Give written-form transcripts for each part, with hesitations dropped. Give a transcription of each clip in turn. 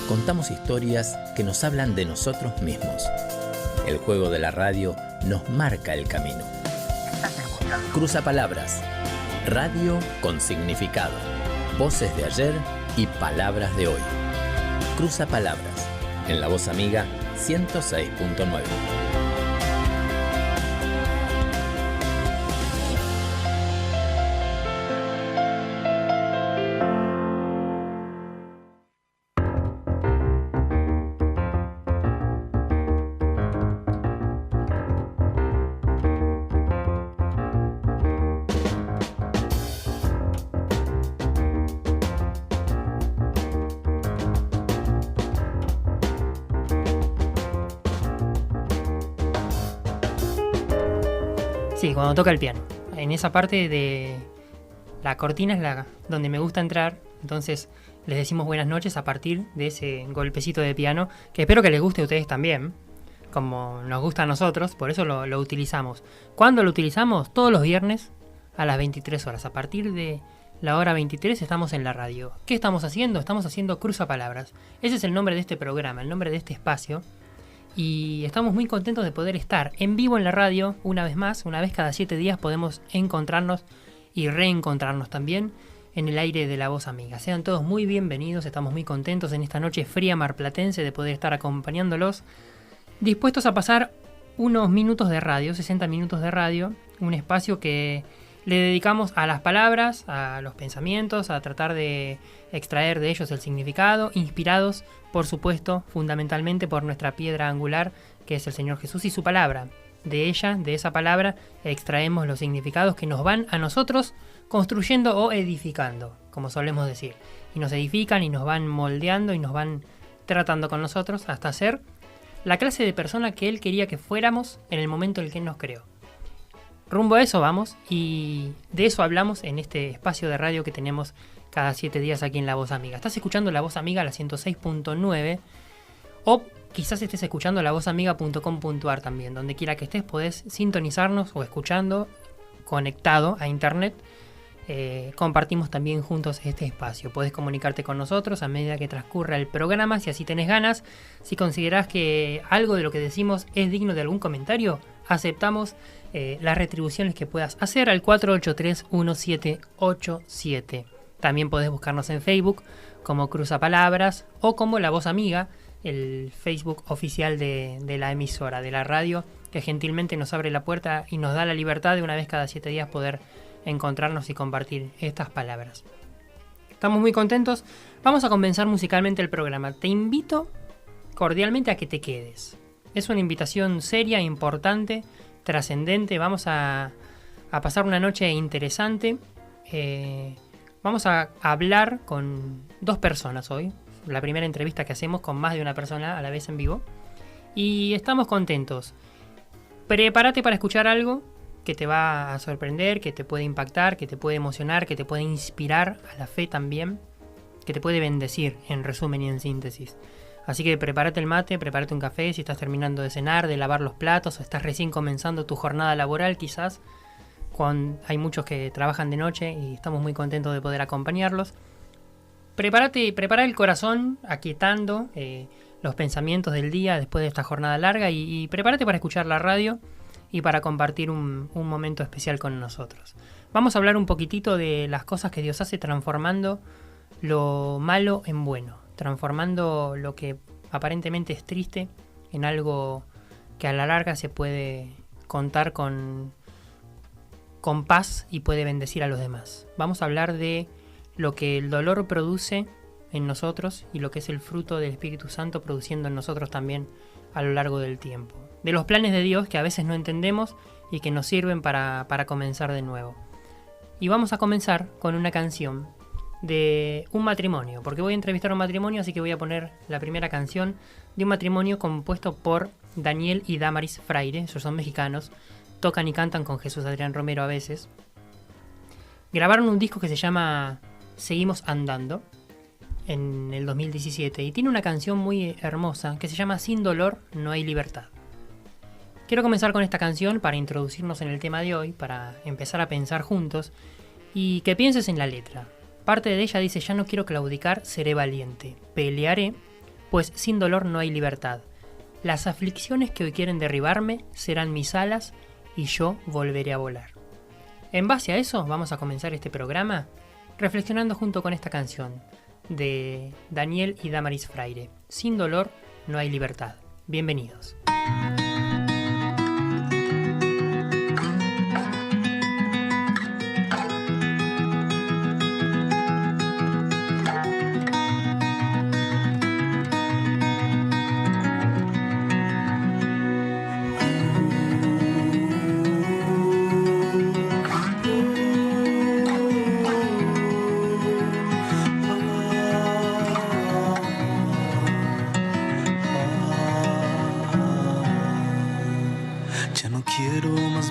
Contamos historias que nos hablan de nosotros mismos. El juego de la radio nos marca el camino. Cruzapalabras. Radio con significado. Voces de ayer y palabras de hoy. Cruzapalabras. En La Voz Amiga 106.9. Sí, cuando toca el piano. En esa parte de la cortina es donde me gusta entrar. Entonces les decimos buenas noches a partir de ese golpecito de piano, que espero que les guste a ustedes también, como nos gusta a nosotros. Por eso lo utilizamos. ¿Cuándo lo utilizamos? Todos los viernes a las 23 horas. A partir de la hora 23 estamos en la radio. ¿Qué estamos haciendo? Estamos haciendo Cruzapalabras. Ese es el nombre de este programa, el nombre de este espacio. Y estamos muy contentos de poder estar en vivo en la radio una vez más. Una vez cada 7 días podemos encontrarnos y reencontrarnos también en el aire de La Voz Amiga. Sean todos muy bienvenidos, estamos muy contentos en esta noche fría marplatense de poder estar acompañándolos, dispuestos a pasar unos minutos de radio, 60 minutos de radio, un espacio que le dedicamos a las palabras, a los pensamientos, a tratar de extraer de ellos el significado, inspirados, por supuesto, fundamentalmente por nuestra piedra angular, que es el Señor Jesús y su palabra. De ella, de esa palabra, extraemos los significados que nos van a nosotros construyendo o edificando, como solemos decir. Y nos edifican y nos van moldeando y nos van tratando con nosotros hasta ser la clase de persona que Él quería que fuéramos en el momento en el que Él nos creó. Rumbo a eso vamos, y de eso hablamos en este espacio de radio que tenemos cada 7 días aquí en La Voz Amiga. Estás escuchando La Voz Amiga, la 106.9, o quizás estés escuchando lavozamiga.com.ar también. Donde quiera que estés podés sintonizarnos o escuchando, conectado a internet. Compartimos también juntos este espacio. Podés comunicarte con nosotros a medida que transcurra el programa, si así tenés ganas. Si considerás que algo de lo que decimos es digno de algún comentario, aceptamos las retribuciones que puedas hacer al 483-1787. También podés buscarnos en Facebook como Cruzapalabras o como La Voz Amiga, el Facebook oficial de la emisora, de la radio, que gentilmente nos abre la puerta y nos da la libertad de una vez cada 7 días poder encontrarnos y compartir estas palabras. Estamos muy contentos. Vamos a comenzar musicalmente el programa. Te invito cordialmente a que te quedes. Es una invitación seria, importante, trascendente. Vamos a pasar una noche interesante. Vamos a hablar con 2 personas hoy. La primera entrevista que hacemos con más de una persona a la vez en vivo. Y estamos contentos. Prepárate para escuchar algo que te va a sorprender, que te puede impactar, que te puede emocionar, que te puede inspirar a la fe también, que te puede bendecir, en resumen y en síntesis. Así que prepárate el mate, prepárate un café si estás terminando de cenar, de lavar los platos, o estás recién comenzando tu jornada laboral quizás. Hay muchos que trabajan de noche y estamos muy contentos de poder acompañarlos. Prepara el corazón, aquietando los pensamientos del día después de esta jornada larga, y prepárate para escuchar la radio y para compartir un momento especial con nosotros. Vamos a hablar un poquitito de las cosas que Dios hace transformando lo malo en bueno, transformando lo que aparentemente es triste en algo que a la larga se puede contar con paz y puede bendecir a los demás. Vamos a hablar de lo que el dolor produce en nosotros y lo que es el fruto del Espíritu Santo produciendo en nosotros también a lo largo del tiempo. De los planes de Dios que a veces no entendemos y que nos sirven para comenzar de nuevo. Y vamos a comenzar con una canción de un matrimonio, porque voy a entrevistar un matrimonio, así que voy a poner la primera canción de un matrimonio compuesto por Daniel y Damaris Freire. Ellos son mexicanos, tocan y cantan con Jesús Adrián Romero a veces. Grabaron un disco que se llama Seguimos Andando en el 2017 y tiene una canción muy hermosa que se llama Sin dolor no hay libertad. Quiero comenzar con esta canción para introducirnos en el tema de hoy, para empezar a pensar juntos y que pienses en la letra. Parte de ella dice: ya no quiero claudicar, seré valiente, pelearé, pues sin dolor no hay libertad. Las aflicciones que hoy quieren derribarme serán mis alas y yo volveré a volar. En base a eso vamos a comenzar este programa reflexionando junto con esta canción de Daniel y Damaris Freire. Sin dolor no hay libertad. Bienvenidos.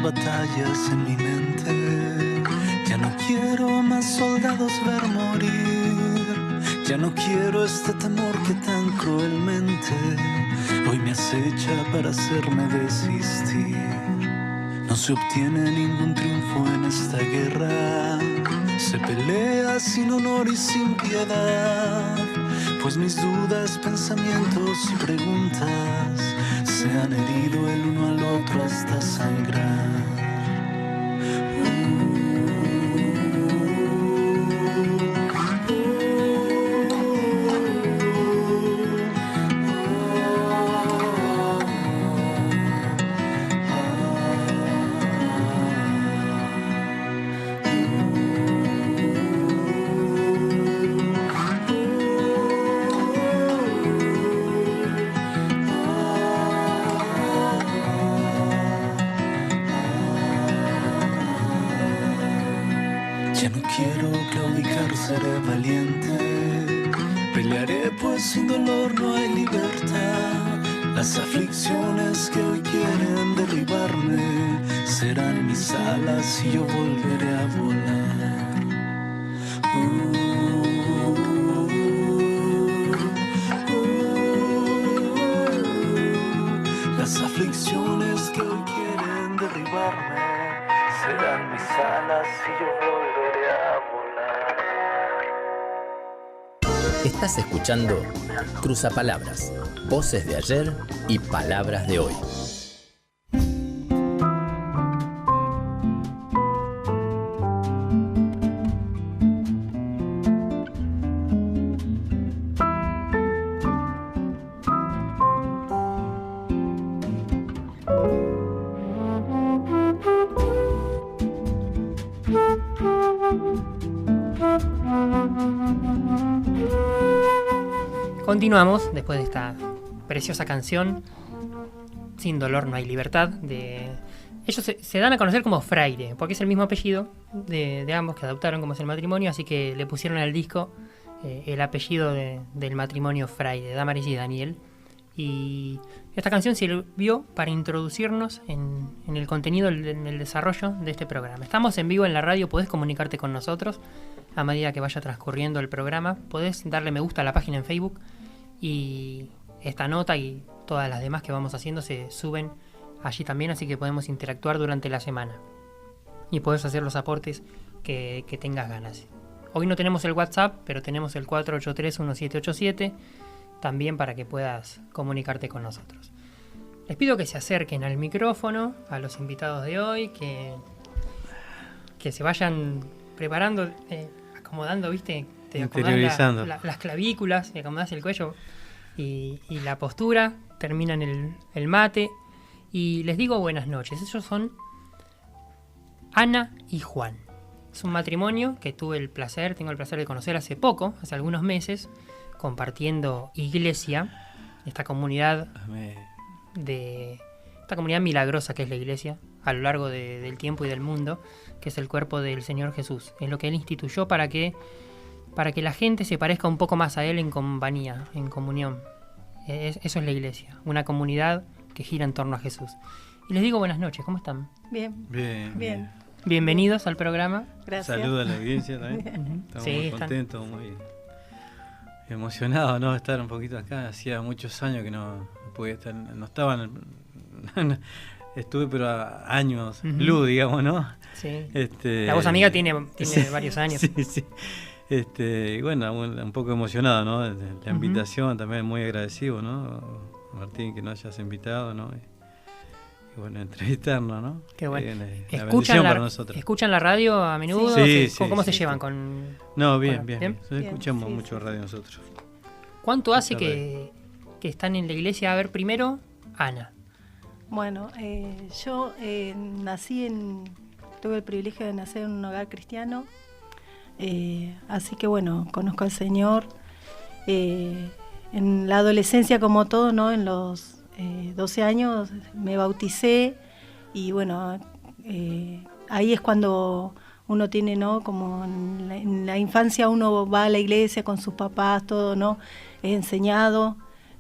Batallas en mi mente, ya no quiero más soldados ver morir, ya no quiero este temor que tan cruelmente hoy me acecha para hacerme desistir. No se obtiene ningún triunfo en esta guerra, se pelea sin honor y sin piedad, pues mis dudas, pensamientos y preguntas se han herido el uno al otro hasta sangrar. Ya no quiero claudicar, seré valiente. Pelearé pues sin dolor no hay libertad. Las aflicciones que hoy quieren derribarme serán mis alas y yo volveré a volar. Las aflicciones que hoy quieren derribarme serán mis alas y yo volveré a volar. Estás escuchando Cruzapalabras, voces de ayer y palabras de hoy. Continuamos después de esta preciosa canción, Sin dolor no hay libertad. Ellos se dan a conocer como Freire, porque es el mismo apellido de ambos que adoptaron como es el matrimonio, así que le pusieron al disco el apellido del matrimonio Freire, de Damaris y Daniel. Y esta canción sirvió para introducirnos en el contenido, en el desarrollo de este programa. Estamos en vivo en la radio, podés comunicarte con nosotros a medida que vaya transcurriendo el programa. Podés darle me gusta a la página en Facebook y esta nota y todas las demás que vamos haciendo se suben allí también, así que podemos interactuar durante la semana y podés hacer los aportes que tengas ganas. Hoy no tenemos el WhatsApp, pero tenemos el 483-1787 también para que puedas comunicarte con nosotros. Les pido que se acerquen al micrófono, a los invitados de hoy, que se vayan preparando, acomodando, ¿viste? Te interiorizando las clavículas, te acomodas el cuello y la postura, terminan el mate y les digo buenas noches. Ellos son Ana y Juan. Es un matrimonio que tengo el placer de conocer hace poco, hace algunos meses, compartiendo iglesia, esta comunidad milagrosa que es la iglesia a lo largo del tiempo y del mundo, que es el cuerpo del Señor Jesús. Es lo que Él instituyó para que la gente se parezca un poco más a Él en compañía, en comunión. Eso es la iglesia, una comunidad que gira en torno a Jesús. Y les digo buenas noches, ¿cómo están? Bien. Bienvenidos al programa. Gracias. Saludos a la audiencia también. Estamos muy contentos, muy emocionados, ¿no? De estar un poquito acá. Hacía muchos años que no podía estar, no estaba estuve pero a años luz, digamos, ¿no? Sí. La voz amiga tiene varios años. Sí. Y bueno, un poco emocionado, ¿no? De la invitación, también muy agradecido, ¿no? Martín, que nos hayas invitado, ¿no? Y bueno, entrevistarnos, ¿no? Qué bueno. ¿Escuchan la radio a menudo? Sí, ¿Cómo se sí, llevan sí. con...? No, bien. Escuchamos mucho radio nosotros. ¿Cuánto hace que están en la iglesia? A ver, primero, Ana. Bueno, yo tuve el privilegio de nacer en un hogar cristiano, así que bueno, conozco al Señor. En la adolescencia, como todo, ¿no? En los 12 años me bauticé y bueno, ahí es cuando uno tiene, ¿no? Como en la infancia uno va a la iglesia con sus papás, todo, ¿no? Es enseñado,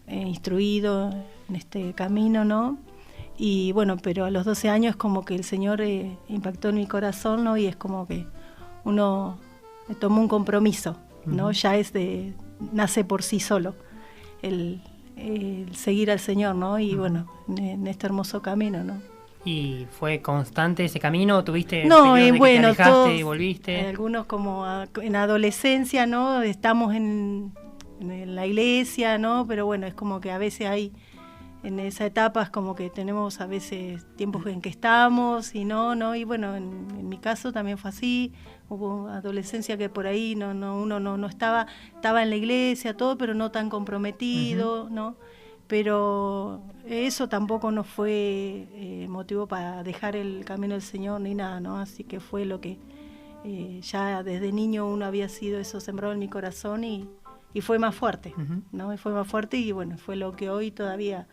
instruido en este camino, ¿no? Y bueno, pero a los 12 años como que el Señor impactó en mi corazón, ¿no? Y es como que uno tomó un compromiso, ¿no? Ya nace por sí solo el seguir al Señor, ¿no? Y bueno, en este hermoso camino, ¿no? ¿Y fue constante ese camino? ¿Tuviste no, periodos de bueno, que te alejaste todos, y volviste? Algunos como en adolescencia, ¿no? Estamos en la iglesia, ¿no? Pero bueno, es como que a veces hay, en esa etapa es como que tenemos a veces tiempos en que estamos y no, y bueno, en mi caso también fue así. Hubo adolescencia que por ahí uno no estaba en la iglesia, todo, pero no tan comprometido, ¿no? Pero eso tampoco nos fue motivo para dejar el camino del Señor ni nada, ¿no? Así que fue lo que ya desde niño uno había sido eso sembrado en mi corazón y fue más fuerte, ¿no? Y fue más fuerte y bueno, fue lo que hoy todavía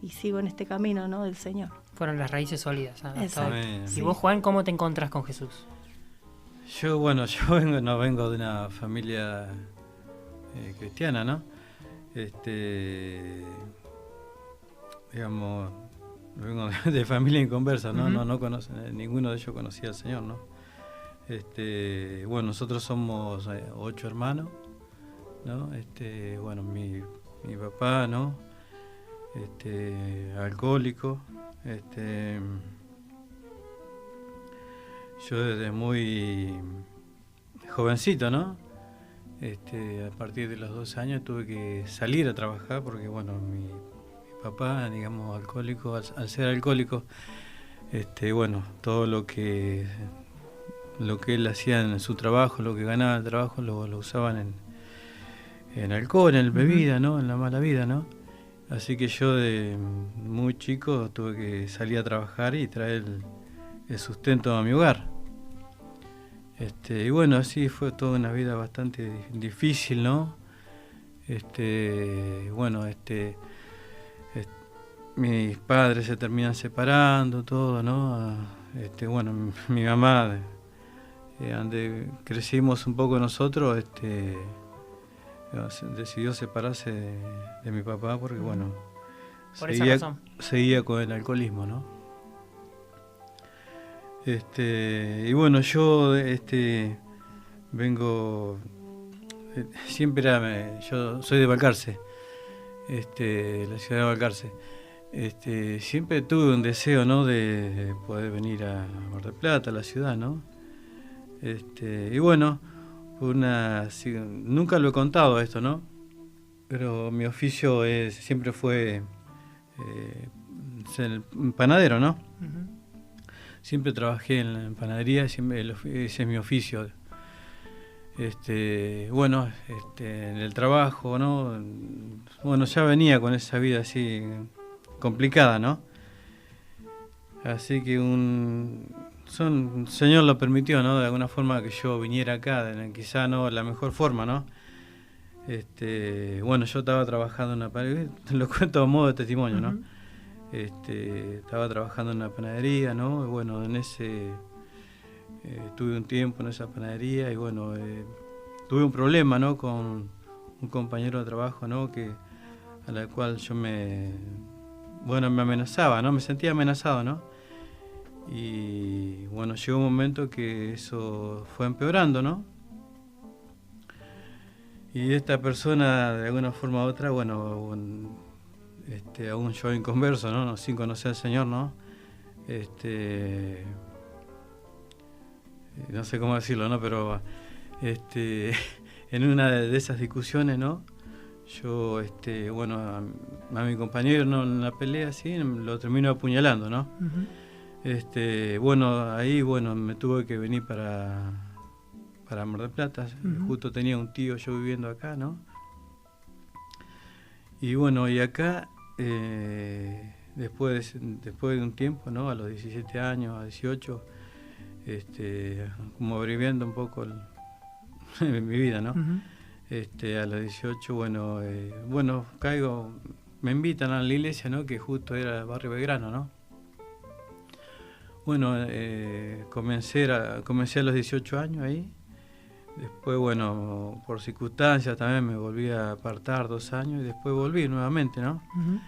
y sigo en este camino, ¿no? Del Señor. Fueron las raíces sólidas. Exacto. ¿Y vos, Juan, cómo te encontrás con Jesús? Yo no vengo de una familia cristiana, ¿no? Digamos, vengo de familia inconversa, ¿no? No ninguno de ellos conocía al Señor, ¿no? Bueno, nosotros somos 8 hermanos, ¿no? Bueno, mi papá, ¿no? Alcohólico, yo desde muy jovencito, ¿no? A partir de los 12 años tuve que salir a trabajar porque, bueno, mi papá, digamos, alcohólico, al ser alcohólico, bueno, todo lo que él hacía en su trabajo, lo que ganaba en el trabajo, lo usaban en alcohol, en bebida, ¿no? En la mala vida, ¿no? Así que yo de muy chico tuve que salir a trabajar y traer el sustento a mi hogar. Y bueno, así fue toda una vida bastante difícil, ¿no? Bueno, mis padres se terminan separando, todo, ¿no? Bueno, mi mamá, donde crecimos un poco nosotros, decidió separarse de mi papá porque, bueno, seguía con el alcoholismo, ¿no? Y bueno, yo vengo, yo soy de Balcarce, la ciudad de Balcarce. Siempre tuve un deseo, ¿no? de poder venir a Mar del Plata, a la ciudad, ¿no? Y bueno, nunca lo he contado esto, ¿no? Pero mi oficio siempre fue ser panadero, ¿no? Siempre trabajé en la panadería, ese es mi oficio. Bueno, en el trabajo, ¿no? Bueno, ya venía con esa vida así complicada, ¿no? Así que el Señor lo permitió, ¿no? De alguna forma que yo viniera acá, quizá no la mejor forma, ¿no? Bueno, yo estaba trabajando en una panadería, lo cuento a modo de testimonio, ¿no? Estaba trabajando en una panadería, ¿no? Y bueno, tuve un tiempo en esa panadería y bueno, tuve un problema, ¿no? Con un compañero de trabajo, ¿no? A la cual yo me amenazaba, ¿no? Me sentía amenazado, ¿no? Y bueno, llegó un momento que eso fue empeorando, ¿no? Y esta persona, de alguna forma u otra, bueno, aún yo inconverso, ¿no? Sin conocer al Señor, ¿no? No sé cómo decirlo, ¿no? Pero en una de esas discusiones, ¿no? Yo, bueno, a mi compañero, ¿no? En la pelea, así, lo termino apuñalando, ¿no? Uh-huh. Bueno, ahí, bueno, me tuve que venir para Mar del Plata. Uh-huh. Justo tenía un tío yo viviendo acá, ¿no? Y bueno, y acá, después de un tiempo, ¿no? A los 17 años, a 18, como abreviando un poco mi vida, ¿no? Uh-huh. A los 18, bueno, caigo, me invitan a la iglesia, ¿no? Que justo era el barrio Belgrano, ¿no? Bueno, comencé a los 18 años ahí. Después, bueno, por circunstancias también me volví a apartar 2 años y después volví nuevamente, ¿no? Uh-huh.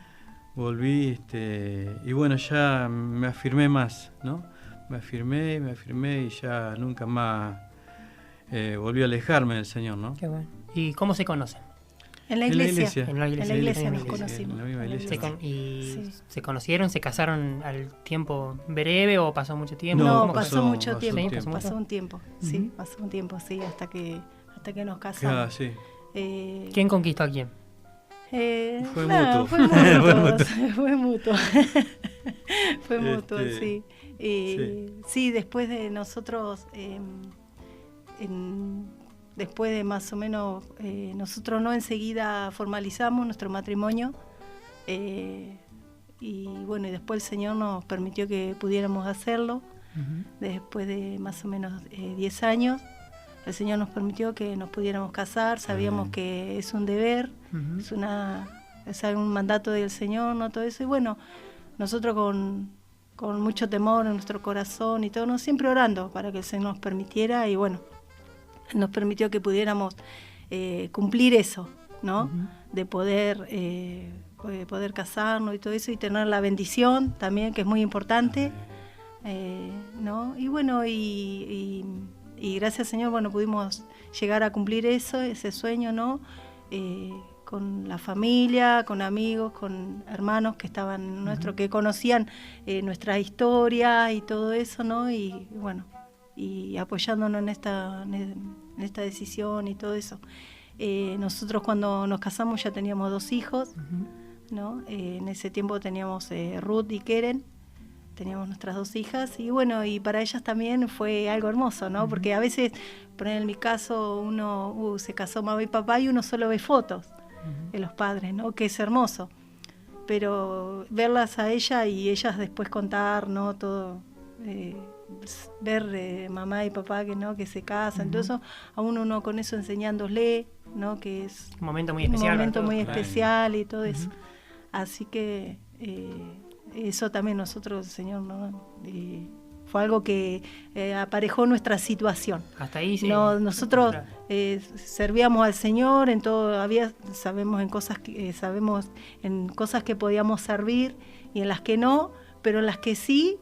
Volví, y bueno, ya me afirmé más, ¿no? Me afirmé y ya nunca más volví a alejarme del Señor, ¿no? Qué bueno. ¿Y cómo se conocen? En la iglesia. En la iglesia nos conocimos. En la misma iglesia. ¿Y se conocieron, se casaron al tiempo breve o pasó mucho tiempo? No, pasó mucho tiempo. ¿Sí? Pasó un tiempo, sí, uh-huh. Pasó un tiempo, sí, hasta que nos casamos. Ah, sí. ¿Quién conquistó a quién? Fue mutuo. Fue mutuo. Fue mutuo, sí. Sí, después de nosotros... después de más o menos, nosotros no enseguida formalizamos nuestro matrimonio y bueno, y después el Señor nos permitió que pudiéramos hacerlo. Uh-huh. Después de más o menos 10 años, el Señor nos permitió que nos pudiéramos casar. Sabíamos uh-huh. que es un deber, uh-huh. es un mandato del Señor, ¿no? Todo eso, y bueno, nosotros con mucho temor en nuestro corazón y todo, ¿no? Siempre orando para que el Señor nos permitiera, y bueno, nos permitió que pudiéramos cumplir eso, ¿no? Uh-huh. De poder casarnos y todo eso, y tener la bendición también, que es muy importante, ¿no? Y bueno, y gracias al Señor, bueno, pudimos llegar a cumplir ese sueño, ¿no? Con la familia, con amigos, con hermanos que estaban nuestros, uh-huh. que conocían nuestra historia y todo eso, ¿no? Y bueno, y apoyándonos en esta decisión y todo eso. Nosotros cuando nos casamos ya teníamos 2 hijos, uh-huh. ¿no? En ese tiempo teníamos Ruth y Keren, teníamos nuestras 2 hijas, y bueno, y para ellas también fue algo hermoso, ¿no? Uh-huh. Porque a veces, en mi caso, uno se casó mamá y papá y uno solo ve fotos uh-huh. de los padres, ¿no? Que es hermoso. Pero verlas a ella y ellas después contar, ¿no? Todo... ver mamá y papá que se casan, uh-huh. entonces a uno con eso enseñándole, ¿no? Que es un momento muy especial, especial y todo uh-huh. eso. Así que eso también nosotros, el Señor, ¿no? Fue algo que aparejó nuestra situación. Hasta ahí sí. No, nosotros servíamos al Señor en todo, sabemos en cosas que podíamos servir y en las que no, pero en las que sí,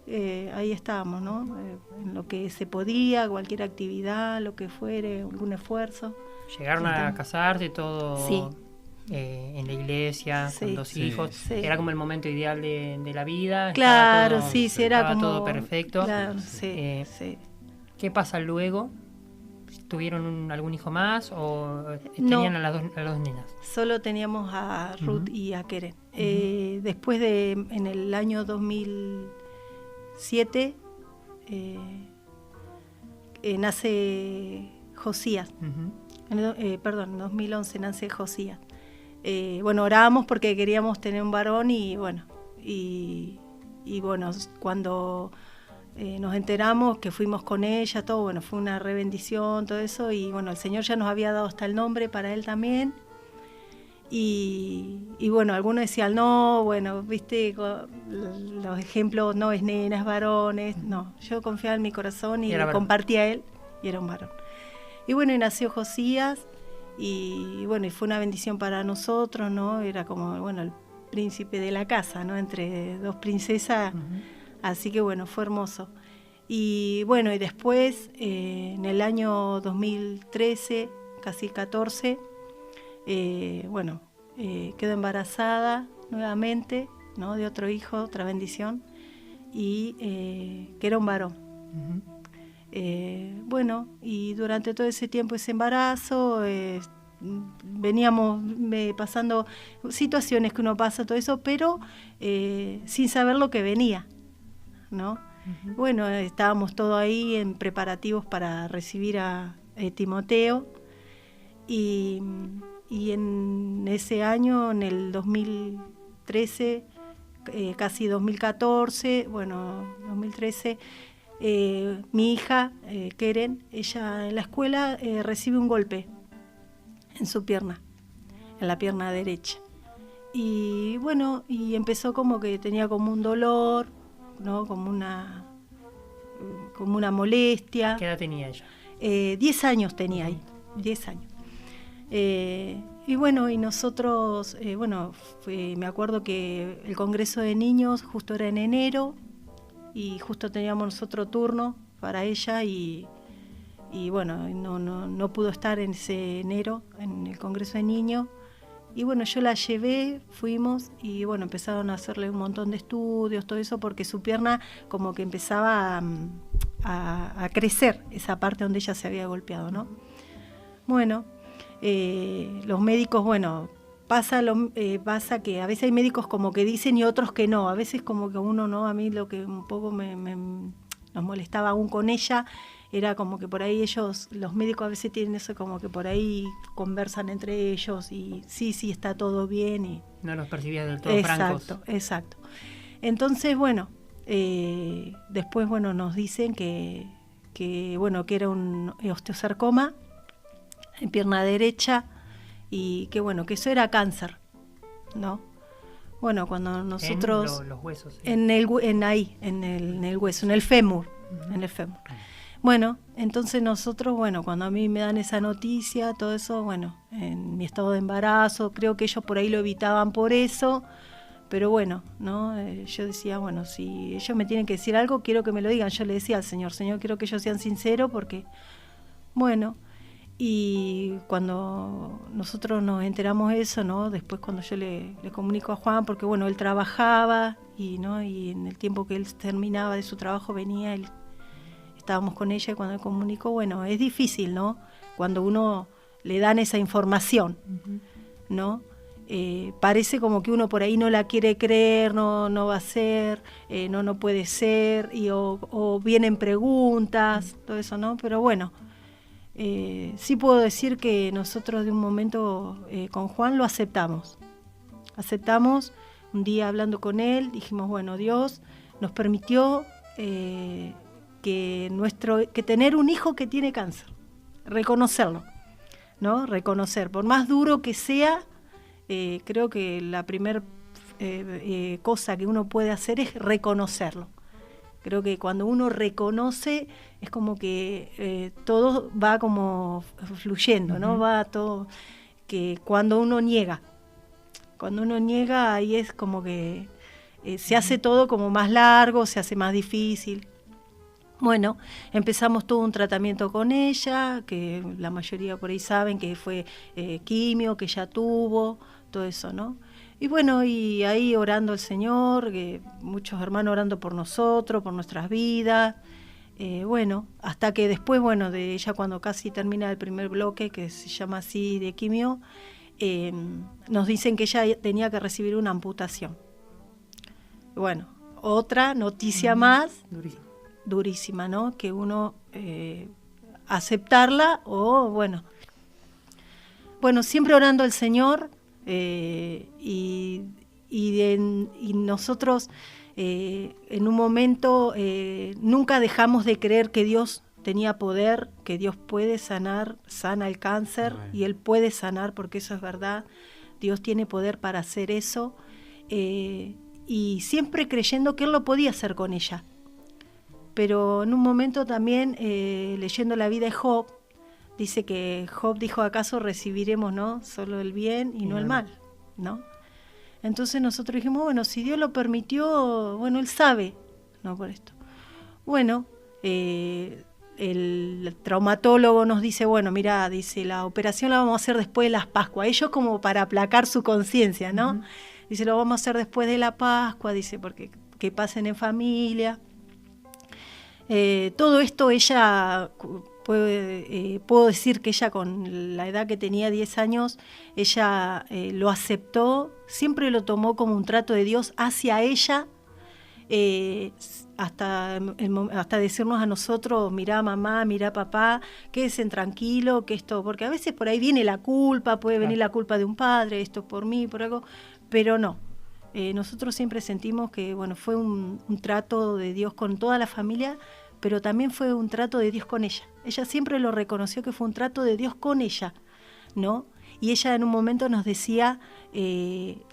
ahí estábamos, ¿no? En lo que se podía, cualquier actividad, lo que fuere, algún esfuerzo. Llegaron a casarse todo sí. En la iglesia, sí. con 2 hijos. Sí. Era como el momento ideal de la vida. Claro, todo, sí, era como... todo perfecto. Claro, sí. ¿Qué pasa luego? ¿Tuvieron algún hijo más o tenían a las dos nenas? Solo teníamos a Ruth uh-huh. y a Keren. Uh-huh. Después en el año 2007 nace Josías. Uh-huh. En 2011 nace Josías. Bueno, orábamos porque queríamos tener un varón y bueno, cuando... nos enteramos que fuimos con ella, todo, bueno, fue una re bendición, todo eso, y bueno, el Señor ya nos había dado hasta el nombre para él también, y bueno, algunos decían, no, bueno, viste, los ejemplos, no es nenas, varones, no, yo confiaba en mi corazón y le compartí a él, y era un varón. Y bueno, y nació Josías, y bueno, y fue una bendición para nosotros, ¿no? Era como, bueno, el príncipe de la casa, ¿no? Entre 2 princesas, uh-huh. Así que bueno, fue hermoso. Y bueno, y después, en el año 2013, casi 14, quedo embarazada nuevamente, ¿no? De otro hijo, otra bendición, y que era un varón. Uh-huh. Bueno, y durante todo ese tiempo, ese embarazo, veníamos pasando situaciones que uno pasa, todo eso, pero sin saber lo que venía, ¿no? Uh-huh. Bueno, estábamos todos ahí en preparativos para recibir a Timoteo, y en ese año, en el 2013, casi 2014, bueno, 2013, mi hija, Keren, ella en la escuela recibe un golpe en su pierna, en la pierna derecha. Y bueno, y empezó como que tenía como un dolor, ¿no? Como una molestia. ¿Qué edad tenía ella? 10 años tenía ahí, 10 años. Y bueno, y nosotros, me acuerdo que el Congreso de Niños justo era en enero, y justo teníamos nosotros turno para ella, y bueno, no pudo estar en ese enero en el Congreso de Niños. Y bueno, yo la llevé, fuimos, y bueno, empezaron a hacerle un montón de estudios, todo eso, porque su pierna como que empezaba a crecer, esa parte donde ella se había golpeado, ¿no? Bueno, los médicos, bueno, pasa que a veces hay médicos como que dicen y otros que no, a veces como que uno no, a mí lo que un poco nos molestaba aún con ella, era como que por ahí los médicos a veces tienen eso, como que por ahí conversan entre ellos y sí, está todo bien. Y no los percibías del todo francos. Exacto. Entonces, bueno, después, bueno, nos dicen que era un osteosarcoma en pierna derecha, y que bueno, que eso era cáncer, ¿no? Bueno, cuando nosotros... En los huesos. ¿Sí? En el hueso, en el fémur, uh-huh. En el fémur. Bueno, entonces nosotros, bueno, cuando a mí me dan esa noticia, todo eso, bueno, en mi estado de embarazo, creo que ellos por ahí lo evitaban por eso, pero bueno, ¿no? Yo decía, bueno, si ellos me tienen que decir algo, quiero que me lo digan. Yo le decía al Señor, quiero que ellos sean sinceros, porque, bueno, y cuando nosotros nos enteramos eso, ¿no? Después cuando yo le comunico a Juan, porque bueno, él trabajaba, y en el tiempo que él terminaba de su trabajo venía, estábamos con ella, y cuando le comunicó, bueno, es difícil, ¿no? Cuando uno le dan esa información, uh-huh. ¿No? Parece como que uno por ahí no la quiere creer, no va a ser, no puede ser, o vienen preguntas, uh-huh. Todo eso, ¿no? Pero bueno, sí puedo decir que nosotros de un momento con Juan lo aceptamos. Un día hablando con él, dijimos, bueno, Dios nos permitió que tener un hijo que tiene cáncer, reconocerlo, ¿no? Reconocer, por más duro que sea, creo que la primera cosa que uno puede hacer es reconocerlo. Creo que cuando uno reconoce es como que todo va como fluyendo, ¿no? Uh-huh. Va todo, que cuando uno niega ahí es como que se hace todo como más largo, se hace más difícil. Bueno, empezamos todo un tratamiento con ella, que la mayoría por ahí saben que fue quimio, que ya tuvo, todo eso, ¿no? Y bueno, y ahí orando al Señor, muchos hermanos orando por nosotros, por nuestras vidas, bueno, hasta que después, bueno, de ella cuando casi termina el primer bloque, que se llama así de quimio, nos dicen que ella tenía que recibir una amputación. Bueno, otra noticia más durísima, ¿no? Que uno aceptarla o, bueno, siempre orando al Señor, y nosotros en un momento nunca dejamos de creer que Dios tenía poder, que Dios puede sana el cáncer. Amén. Y Él puede sanar, porque eso es verdad. Dios tiene poder para hacer eso, y siempre creyendo que Él lo podía hacer con ella. Pero en un momento también, leyendo la vida de Job, dice que Job dijo, ¿acaso recibiremos, no, solo el bien y no el mal? ¿No? Entonces nosotros dijimos, bueno, si Dios lo permitió, bueno, Él sabe, ¿no? Por esto. Bueno, el traumatólogo nos dice, bueno, mira, dice, la operación la vamos a hacer después de las Pascuas. Ellos como para aplacar su conciencia, ¿no? Uh-huh. Dice, lo vamos a hacer después de la Pascua, dice, porque que pasen en familia. Todo esto ella, puedo decir que ella con la edad que tenía 10 años, ella lo aceptó, siempre lo tomó como un trato de Dios hacia ella, hasta decirnos a nosotros, mirá mamá, mirá papá, quédense tranquilo, que esto, porque a veces por ahí viene la culpa, puede venir la culpa de un padre, esto es por mí, por algo, pero no. Nosotros siempre sentimos que bueno, fue un trato de Dios con toda la familia, pero también fue un trato de Dios con ella. Ella siempre lo reconoció que fue un trato de Dios con ella, ¿no? Y ella en un momento nos decía,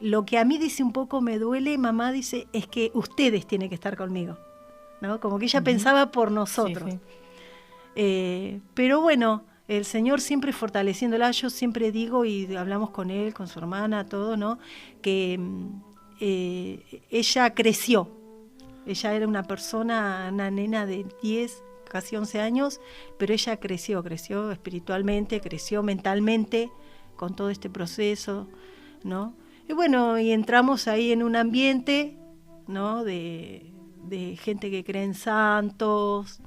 lo que a mí dice un poco me duele, mamá dice, es que ustedes tienen que estar conmigo, ¿no? Como que ella pensaba por nosotros. Sí, sí. Pero bueno, el Señor siempre fortaleciéndola, yo siempre digo, y hablamos con él, con su hermana, todo, ¿no? Que ella creció. Ella era una persona, una nena de 10, casi 11 años, pero ella creció espiritualmente, creció mentalmente con todo este proceso, ¿no? Y bueno, y entramos ahí en un ambiente, ¿no? De gente que cree en santos,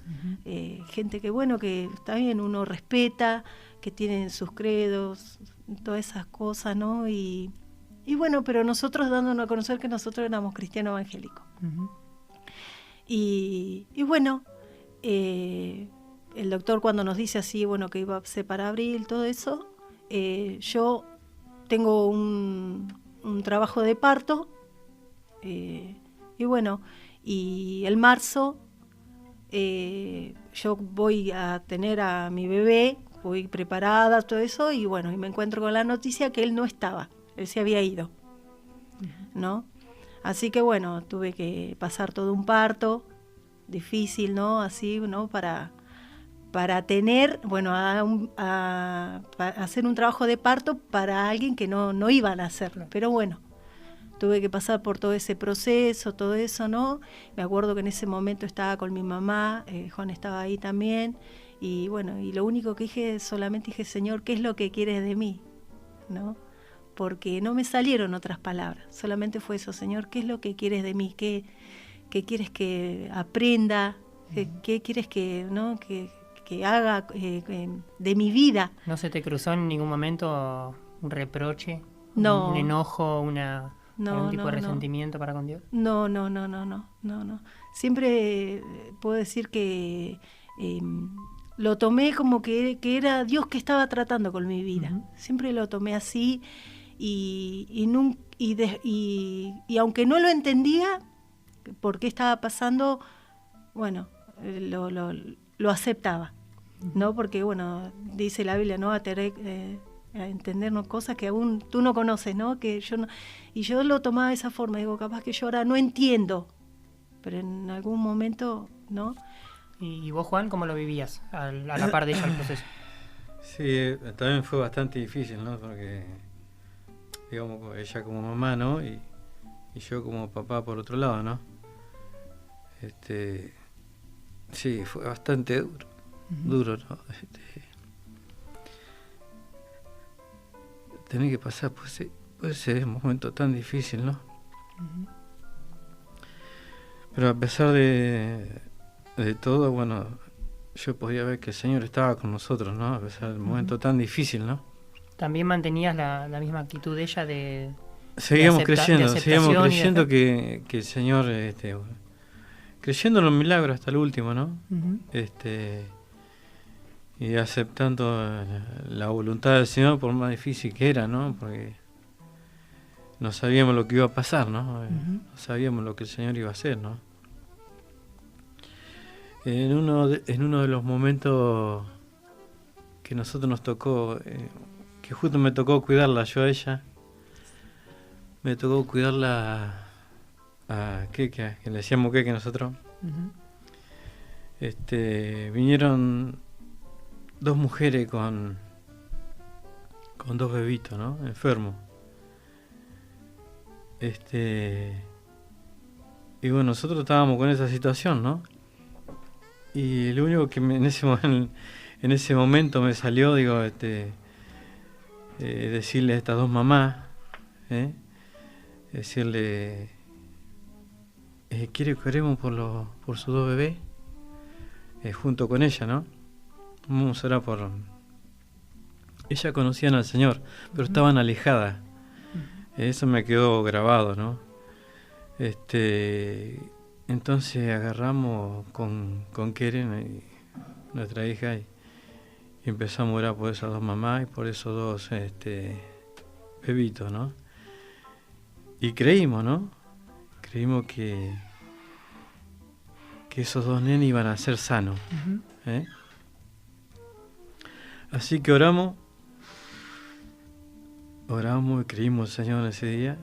gente que, bueno, que está bien, uno respeta, que tienen sus credos, todas esas cosas, ¿no? Y bueno, pero nosotros dándonos a conocer que nosotros éramos cristianos evangélicos. Y bueno, el doctor cuando nos dice así, bueno, que iba a ser para abril, todo eso, yo tengo un trabajo de parto, y bueno, y el marzo yo voy a tener a mi bebé, voy preparada, todo eso, y bueno, y me encuentro con la noticia que él no estaba, él se había ido, ¿no? Así que bueno, tuve que pasar todo un parto difícil, ¿no? Así, ¿no? Para tener, bueno, para hacer un trabajo de parto para alguien que no iban a hacerlo. Pero bueno, tuve que pasar por todo ese proceso, todo eso, ¿no? Me acuerdo que en ese momento estaba con mi mamá, Juan estaba ahí también, y bueno, y lo único que dije, solamente dije, Señor, ¿qué es lo que quieres de mí? ¿No? Porque no me salieron otras palabras, solamente fue eso, Señor, ¿qué es lo que quieres de mí? ¿Qué quieres que aprenda? ¿Qué quieres que, ¿no? que haga de mi vida? ¿No se te cruzó en ningún momento un reproche, no, un enojo, algún tipo de resentimiento para con Dios? No. Siempre puedo decir que lo tomé como que era Dios que estaba tratando con mi vida. Siempre lo tomé así. Y aunque no lo entendía por qué estaba pasando, bueno, lo aceptaba, ¿no? Porque, bueno, dice la Biblia, ¿no? A entendernos cosas que aún tú no conoces, ¿no? Que yo no, y yo lo tomaba de esa forma, digo, capaz que yo ahora no entiendo, pero en algún momento, ¿no? ¿Y vos, Juan, cómo lo vivías a la par de ella el proceso? Sí, también fue bastante difícil, ¿no? Porque, digamos, ella como mamá, ¿no? Y yo como papá por otro lado, ¿no? Sí, fue bastante duro, ¿no? Tener que pasar por ese momento tan difícil, ¿no? Pero a pesar de todo, bueno, yo podía ver que el Señor estaba con nosotros, ¿no? A pesar del momento tan difícil, ¿no? ¿También mantenías la misma actitud de ella de seguíamos creyendo que el Señor, creyendo en los milagros hasta el último, ¿no? Y aceptando la voluntad del Señor por más difícil que era, ¿no? Porque no sabíamos lo que iba a pasar, ¿no? No sabíamos lo que el Señor iba a hacer, ¿no? En uno de los momentos que nosotros nos tocó, que justo me tocó cuidarla yo a ella, me tocó cuidarla a Keke, que le decíamos Keke nosotros. Vinieron dos mujeres con dos bebitos, ¿no? Enfermos. Y bueno, nosotros estábamos con esa situación, ¿no? Y lo único que en ese momento me salió, digo, decirle a estas dos mamás, decirle, ¿quiere que oremos por sus dos bebés? junto con ella, ¿no? Vamos a orar por... Ella conocían al Señor, pero estaban alejadas. Eso me quedó grabado, ¿no? Entonces agarramos con Keren, nuestra hija, y empezamos a orar por esas dos mamás y por esos dos bebitos, ¿no? Y creímos, ¿no? Creímos que esos dos nenes iban a ser sanos. Así que oramos y creímos, Señor, ese día.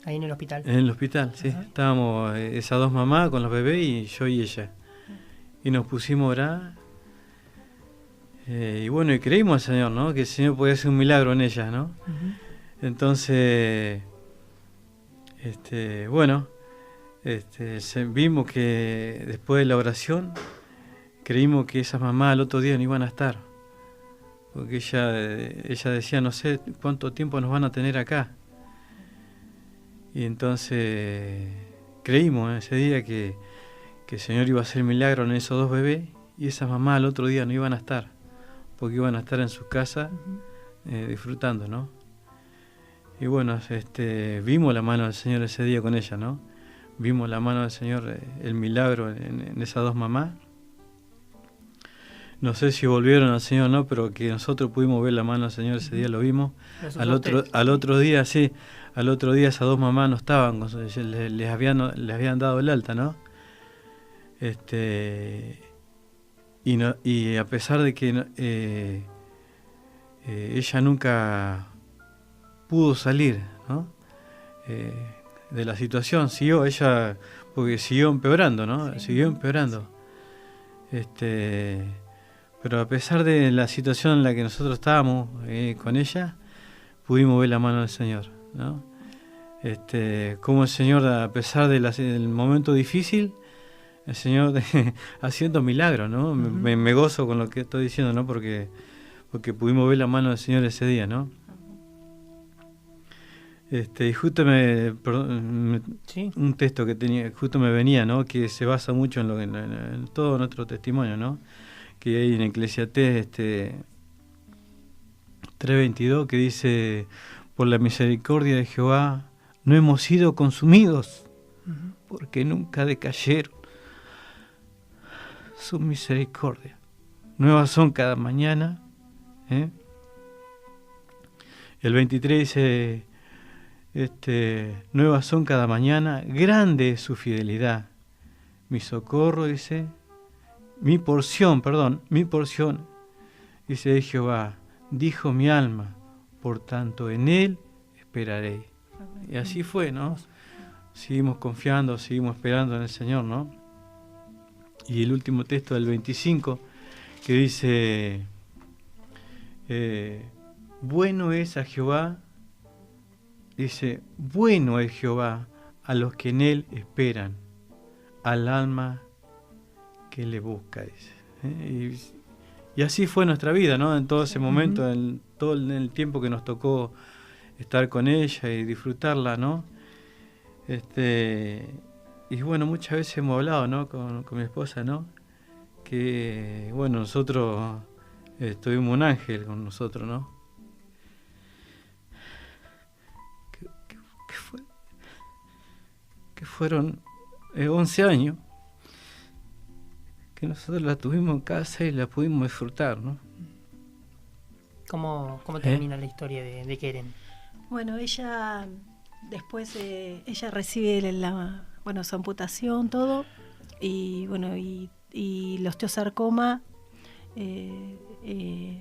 Ahí en el hospital. En el hospital, sí. Ajá. Estábamos esas dos mamás con los bebés y yo y ella. Y nos pusimos a orar. Y bueno, y creímos al Señor, ¿no? Que el Señor podía hacer un milagro en ellas, ¿no? Entonces, vimos que después de la oración, creímos que esas mamás al otro día no iban a estar. Porque ella decía, no sé cuánto tiempo nos van a tener acá. Y entonces creímos ese día que el Señor iba a hacer milagro en esos dos bebés y esas mamás al otro día no iban a estar, porque iban a estar en sus casas disfrutando, ¿no? Y bueno, vimos la mano del Señor ese día con ella, ¿no? Vimos la mano del Señor, el milagro en esas dos mamás. No sé si volvieron al Señor o no, pero que nosotros pudimos ver la mano del Señor ese día, lo vimos. Al otro día, sí, al otro día esas dos mamás no estaban, les habían dado el alta, ¿no? Y a pesar de que ella nunca pudo salir, ¿no? De la situación, porque siguió empeorando, ¿no? Sí. Siguió empeorando. Pero a pesar de la situación en la que nosotros estábamos con ella, pudimos ver la mano del Señor, ¿no? Como el Señor, a pesar del momento difícil, el Señor haciendo milagros, ¿no? Me gozo con lo que estoy diciendo, ¿no? Porque pudimos ver la mano del Señor ese día, ¿no? Y justo un texto que tenía, justo me venía, ¿no? Que se basa mucho en todo nuestro testimonio, ¿no? Que hay en Eclesiastés 3:22, que dice: por la misericordia de Jehová no hemos sido consumidos, porque nunca decayeron su misericordia. Nuevas son cada mañana. El 23 dice, nuevas son cada mañana, grande es su fidelidad. Mi socorro, dice, mi porción, dice de Jehová, dijo mi alma, por tanto en él esperaré. Y así fue, ¿no? Seguimos confiando, seguimos esperando en el Señor, ¿no? Y el último texto del 25, que dice, bueno es a Jehová, dice, bueno es Jehová a los que en él esperan, al alma que le busca, dice. Y así fue nuestra vida, ¿no? En todo ese momento, en todo el tiempo que nos tocó estar con ella y disfrutarla, ¿no? Y bueno, muchas veces hemos hablado, ¿no? Con mi esposa, ¿no? Que, bueno, nosotros tuvimos un ángel con nosotros, ¿no? Que fueron 11 años que nosotros la tuvimos en casa y la pudimos disfrutar, ¿no? ¿Cómo termina la historia de Keren? Bueno, ella después ella recibe su amputación, todo, y bueno, y el osteosarcoma,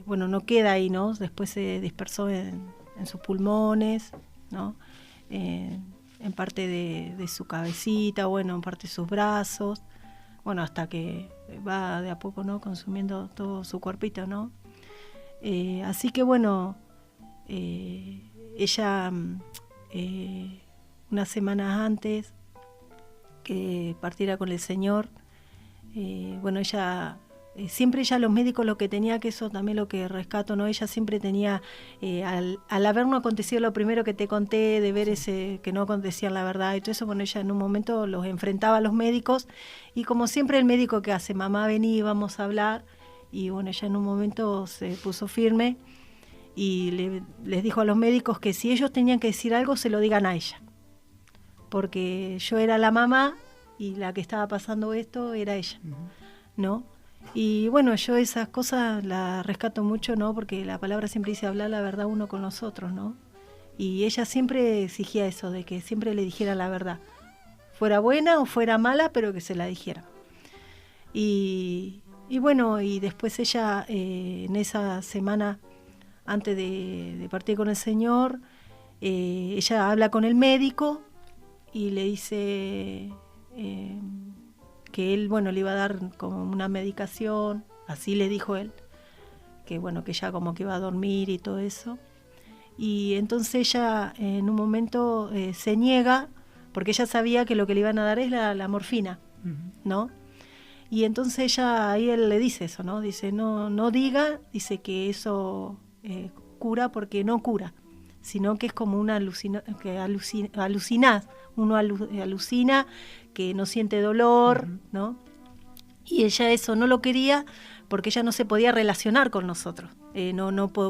no queda ahí, ¿no? Después se dispersó en sus pulmones, ¿no? En parte de su cabecita, en parte de sus brazos, hasta que va de a poco, ¿no? Consumiendo todo su cuerpito, ¿no? Así que ella unas semanas antes que partiera con el Señor, ella siempre ella, los médicos, lo que tenía, que eso también lo que rescato, ¿no? Ella siempre tenía, al habernos acontecido lo primero que te conté, de ver ese que no acontecían la verdad y todo eso, bueno, ella en un momento los enfrentaba a los médicos, y como siempre el médico que hace, mamá, vení, vamos a hablar, y bueno, ella en un momento se puso firme y les dijo a los médicos que si ellos tenían que decir algo, se lo digan a ella, porque yo era la mamá y la que estaba pasando esto era ella, ¿no? Y bueno, yo esas cosas las rescato mucho, ¿no? Porque la palabra siempre dice hablar la verdad uno con los otros, ¿no? Y ella siempre exigía eso, de que siempre le dijera la verdad, fuera buena o fuera mala, pero que se la dijera. Y bueno, y después ella, en esa semana antes de partir con el Señor, ella habla con el médico y le dice que él, bueno, le iba a dar como una medicación, así le dijo él, que bueno, que ya como que iba a dormir y todo eso. Y entonces ella en un momento se niega, porque ella sabía que lo que le iban a dar es la morfina, ¿no? Y entonces ella, ahí él le dice eso, ¿no? Dice, no diga, dice que eso cura, porque no cura, sino que es como una alucinás, uno alucina, que no siente dolor, ¿no? Y ella eso no lo quería porque ella no se podía relacionar con nosotros,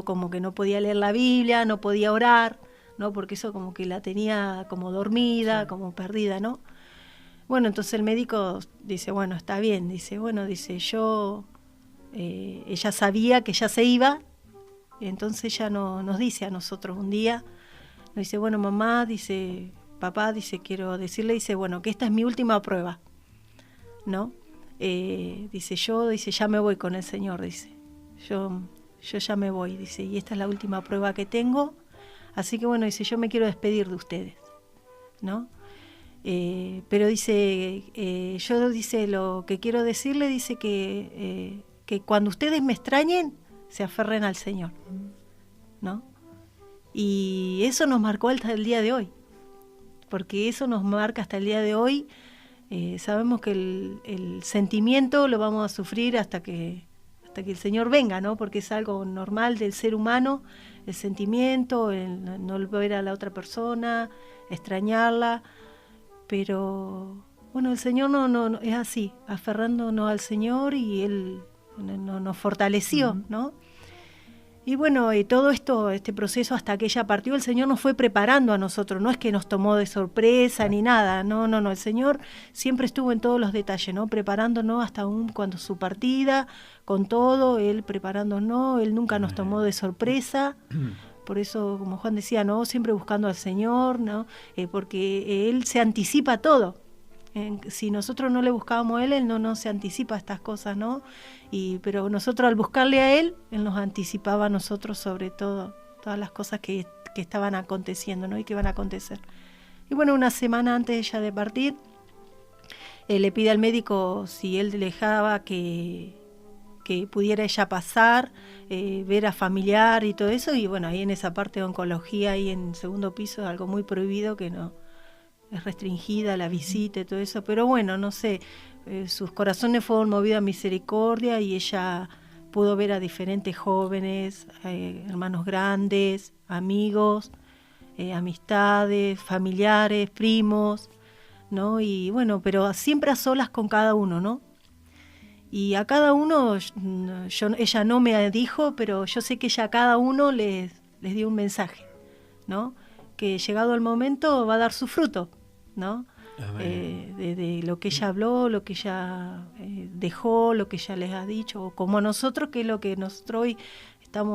como que no podía leer la Biblia, no podía orar, ¿no? Porque eso como que la tenía como dormida, como perdida, ¿no? Bueno, entonces el médico dice, bueno, está bien, dice, bueno, dice, ella sabía que ya se iba, entonces ella nos dice a nosotros un día, nos dice, bueno, mamá, dice, papá, dice, quiero decirle, dice, bueno, que esta es mi última prueba, ¿no? Dice, ya me voy con el Señor, dice, yo ya me voy, dice, y esta es la última prueba que tengo, así que bueno, dice, yo me quiero despedir de ustedes, ¿no? Pero dice, yo, dice, lo que quiero decirle, dice que cuando ustedes me extrañen, se aferren al Señor, ¿no? Y eso nos marcó hasta el día de hoy, porque eso nos marca hasta el día de hoy. Sabemos que el sentimiento lo vamos a sufrir hasta que el Señor venga, ¿no? Porque es algo normal del ser humano, el sentimiento, el no ver a la otra persona, extrañarla, pero bueno, el Señor no es así, aferrándonos al Señor, y Él nos fortaleció, ¿no? Y bueno, y todo este proceso hasta que ella partió, el Señor nos fue preparando a nosotros, no es que nos tomó de sorpresa ni nada, no, el Señor siempre estuvo en todos los detalles, ¿no? Preparándonos hasta aún cuando su partida, con todo, Él preparándonos, Él nunca nos tomó de sorpresa. Por eso, como Juan decía, ¿no? Siempre buscando al Señor, ¿no? Porque Él se anticipa a todo. Si nosotros no le buscábamos a Él no se anticipa a estas cosas, ¿no? Pero nosotros al buscarle a Él nos anticipaba a nosotros sobre todo, todas las cosas que estaban aconteciendo, ¿no? Y que iban a acontecer. Y bueno, una semana antes de ella de partir, le pide al médico si él dejaba que pudiera ella pasar, ver a familiar y todo eso, y bueno, ahí en esa parte de oncología, ahí en segundo piso, algo muy prohibido, que no es restringida la visita y todo eso, pero bueno, no sé, sus corazones fueron movidos a misericordia, y ella pudo ver a diferentes jóvenes, hermanos grandes, amigos, amistades, familiares, primos, ¿no? Y bueno, pero siempre a solas con cada uno, ¿no? Y a cada uno, ella no me dijo, pero yo sé que ella a cada uno les dio un mensaje, ¿no? Que llegado el momento va a dar su fruto, ¿no? De lo que ella habló, lo que ella dejó, lo que ella les ha dicho, o como nosotros, que es lo que nosotros hoy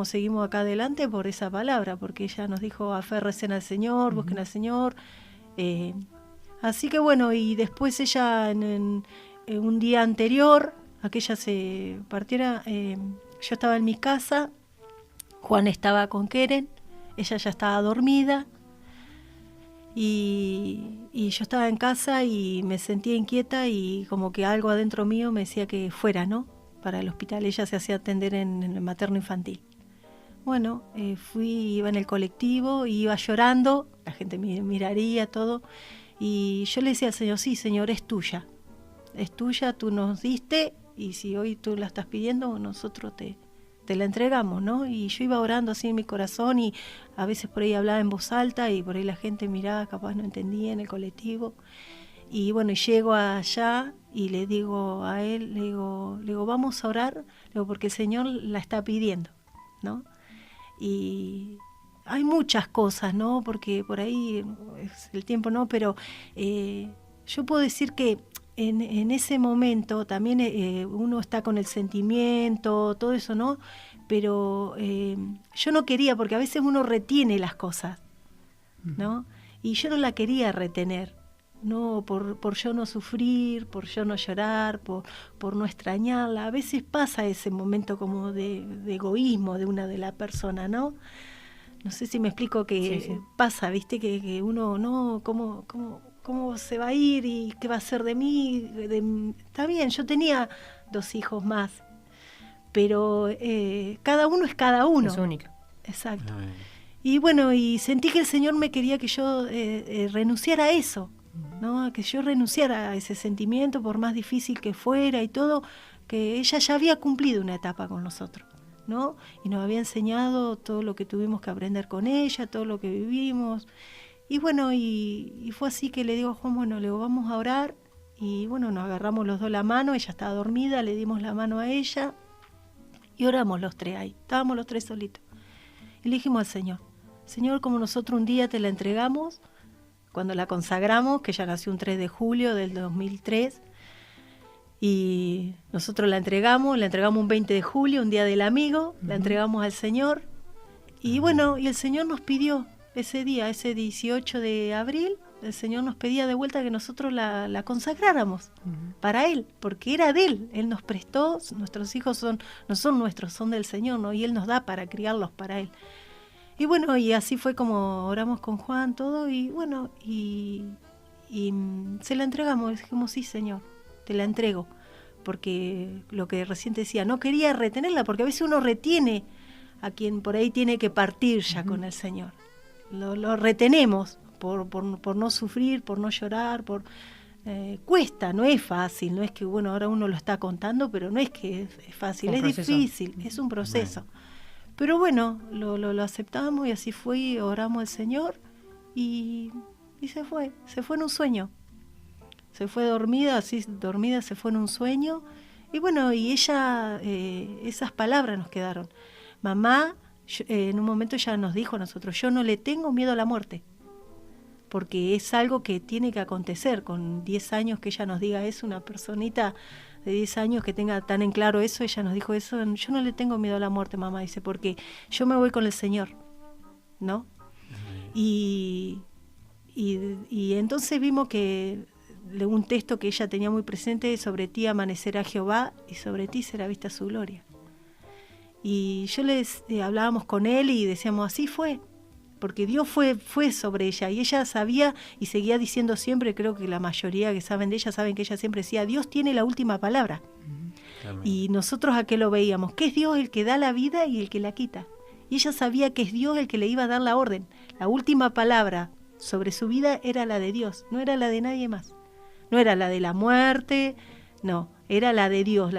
seguimos acá adelante por esa palabra, porque ella nos dijo, aférrense al Señor, busquen al Señor. Así que bueno, y después ella en un día anterior a que ella se partiera, yo estaba en mi casa, Juan estaba con Keren, ella ya estaba dormida, y yo estaba en casa y me sentía inquieta, y como que algo adentro mío me decía que fuera, ¿no? Para el hospital. Ella se hacía atender en el materno infantil. Bueno, iba en el colectivo, iba llorando, la gente me miraría, todo, y yo le decía al Señor, sí, Señor, es tuya, tú nos diste, y si hoy tú la estás pidiendo, nosotros te la entregamos, ¿no? Y yo iba orando así en mi corazón y a veces por ahí hablaba en voz alta y por ahí la gente miraba, capaz no entendía en el colectivo. Y bueno, llego allá y le digo a él, le digo, vamos a orar, le digo, porque el Señor la está pidiendo, ¿no? Y hay muchas cosas, ¿no? Porque por ahí es el tiempo, ¿no? Pero yo puedo decir que en ese momento también uno está con el sentimiento, todo eso, ¿no? Pero yo no quería, porque a veces uno retiene las cosas, ¿no? Y yo no la quería retener. No, por yo no sufrir, por yo no llorar, por no extrañarla. A veces pasa ese momento como de egoísmo de la persona, ¿no? No sé si me explico que sí. Pasa, ¿viste? Que uno, no, ¿cómo se va a ir y qué va a hacer de mí? Está bien, yo tenía 2 hijos más, pero cada uno es cada uno. Es único. Exacto. Y bueno, y sentí que el Señor me quería que yo renunciara a eso, ¿no? Que yo renunciara a ese sentimiento, por más difícil que fuera y todo, que ella ya había cumplido una etapa con nosotros, ¿no? Y nos había enseñado todo lo que tuvimos que aprender con ella, todo lo que vivimos. Y bueno, y fue así que le digo a Juan, bueno, le digo, vamos a orar. Y bueno, nos agarramos los dos la mano, ella estaba dormida, le dimos la mano a ella y oramos los 3 ahí, estábamos los 3 solitos. Y le dijimos al Señor, Señor, como nosotros un día te la entregamos, cuando la consagramos, que ella nació un 3 de julio del 2003, y nosotros la entregamos un 20 de julio, un día del amigo, la entregamos al Señor, y bueno, y el Señor nos pidió ese día, ese 18 de abril, el Señor nos pedía de vuelta que nosotros la consagráramos para Él, porque era de Él, Él nos prestó, nuestros hijos no son nuestros, son del Señor, ¿no? Y Él nos da para criarlos para Él. Y bueno, y así fue como oramos con Juan, todo, y bueno, y se la entregamos, dijimos, sí, Señor, te la entrego, porque lo que recién te decía, no quería retenerla, porque a veces uno retiene a quien por ahí tiene que partir ya con el Señor, lo retenemos por no sufrir, por no llorar, cuesta, no es fácil, no es que, bueno, ahora uno lo está contando, pero no es que es fácil, es difícil, es un proceso. Bueno. Pero bueno, lo aceptamos y así fue, y oramos al Señor y se fue en un sueño. Se fue dormida, así dormida se fue en un sueño. Y bueno, y ella, esas palabras nos quedaron. Mamá, en un momento ya nos dijo a nosotros, yo no le tengo miedo a la muerte, porque es algo que tiene que acontecer. Con 10 años que ella nos diga eso, una personita de 10 años que tenga tan en claro eso, ella nos dijo eso, yo no le tengo miedo a la muerte, mamá, dice, porque yo me voy con el Señor, ¿no? Y entonces vimos que un texto que ella tenía muy presente, sobre ti amanecerá Jehová y sobre ti será vista su gloria. Y yo hablábamos con él y decíamos, así fue, porque Dios fue sobre ella, y ella sabía y seguía diciendo siempre, creo que la mayoría que saben de ella saben que ella siempre decía, Dios tiene la última palabra. Y nosotros, ¿a qué lo veíamos? Que es Dios el que da la vida y el que la quita. Y ella sabía que es Dios el que le iba a dar la orden. La última palabra sobre su vida era la de Dios, no era la de nadie más. No era la de la muerte, no, era la de Dios,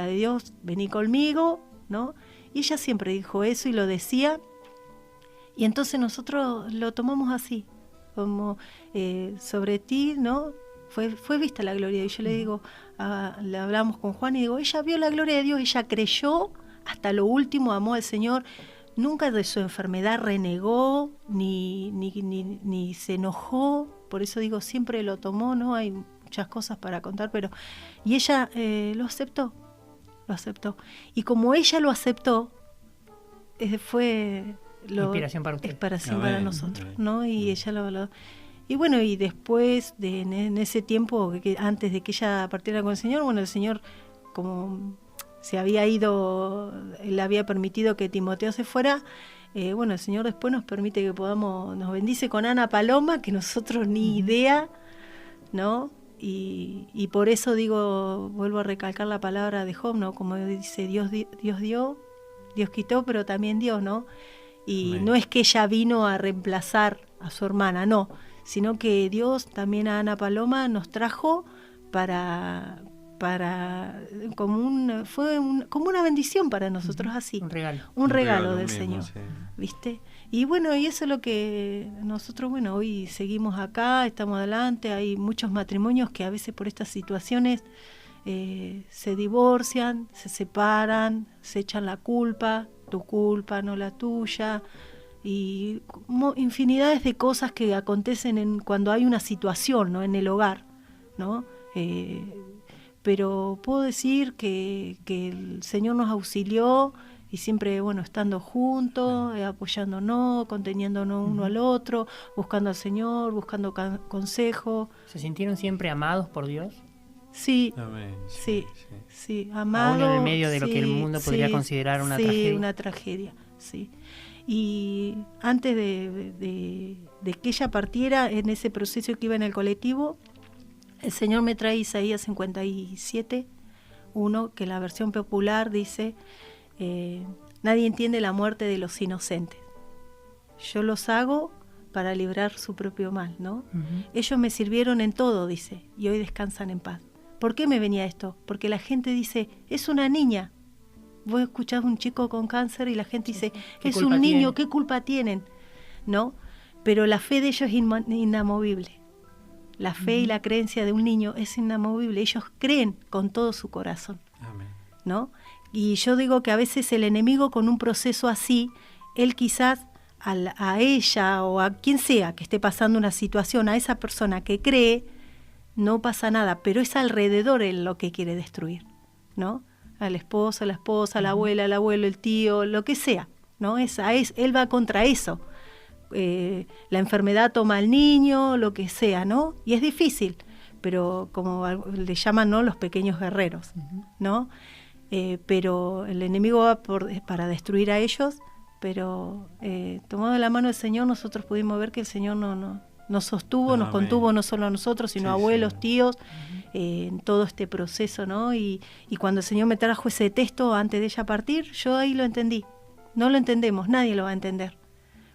vení conmigo, ¿no? Y ella siempre dijo eso y lo decía. Y entonces nosotros lo tomamos así, como sobre ti, ¿no? Fue vista la gloria. Y yo le digo, le hablamos con Juan y digo, ella vio la gloria de Dios, ella creyó hasta lo último, amó al Señor, nunca de su enfermedad renegó, ni se enojó, por eso digo, siempre lo tomó, ¿no? Hay muchas cosas para contar, pero... Y ella lo aceptó. Y como ella lo aceptó, fue... inspiración para usted. Inspiración para nosotros, ¿no? Y ella y bueno, y después en ese tiempo, antes de que ella partiera con el Señor, bueno, el Señor, como se había ido, Él había permitido que Timoteo se fuera, bueno, el Señor después nos permite que nos bendice con Ana Paloma, que nosotros ni idea, ¿no? Y por eso digo, vuelvo a recalcar la palabra de Job, ¿no? Como dice, Dios dio, Dios quitó, pero también Dios, ¿no? Y no es que ella vino a reemplazar a su hermana, no, sino que Dios también a Ana Paloma nos trajo para como una bendición para nosotros, así. Un regalo del mismo, Señor, sí. ¿Viste? Y bueno, y eso es lo que nosotros, hoy seguimos acá, estamos adelante. Hay muchos matrimonios que a veces por estas situaciones se divorcian, se separan, se echan la culpa, tu culpa, no la tuya, y infinidades de cosas que acontecen cuando hay una situación, ¿no?, en el hogar, ¿no? Pero puedo decir que el Señor nos auxilió, y siempre, estando juntos, apoyándonos, conteniéndonos uno al otro, buscando al Señor, buscando consejo. ¿Se sintieron siempre amados por Dios? Sí, amén. Sí, amado. Aún en el medio de lo que el mundo podría considerar una tragedia. Sí, una tragedia, sí. Y antes de que ella partiera, en ese proceso que iba en el colectivo, el Señor me trae Isaías 57:1, que la versión popular dice: nadie entiende la muerte de los inocentes. Yo los hago para librar su propio mal, ¿no? Uh-huh. Ellos me sirvieron en todo, dice, y hoy descansan en paz. ¿Por qué me venía esto? Porque la gente dice, es una niña. Vos escuchás un chico con cáncer y la gente dice, es un niño, ¿qué culpa tienen? ¿No? Pero la fe de ellos es inamovible. La fe y la creencia de un niño es inamovible. Ellos creen con todo su corazón. Amén. ¿No? Y yo digo que a veces el enemigo, con un proceso así, él quizás a ella o a quien sea que esté pasando una situación, a esa persona que cree, no pasa nada, pero es alrededor él lo que quiere destruir, ¿no? Al esposo, a la esposa, a la abuela, al abuelo, el tío, lo que sea, ¿no? Él va contra eso. La enfermedad toma al niño, lo que sea, ¿no? Y es difícil, pero como le llaman, ¿no?, los pequeños guerreros, ¿no? Pero el enemigo va para destruir a ellos, pero tomado de la mano del Señor, nosotros pudimos ver que el Señor nos sostuvo, nos contuvo, no solo a nosotros, sino a abuelos, tíos, en todo este proceso, ¿no? Y cuando el Señor me trajo ese texto antes de ella partir, yo ahí lo entendí. No lo entendemos, nadie lo va a entender,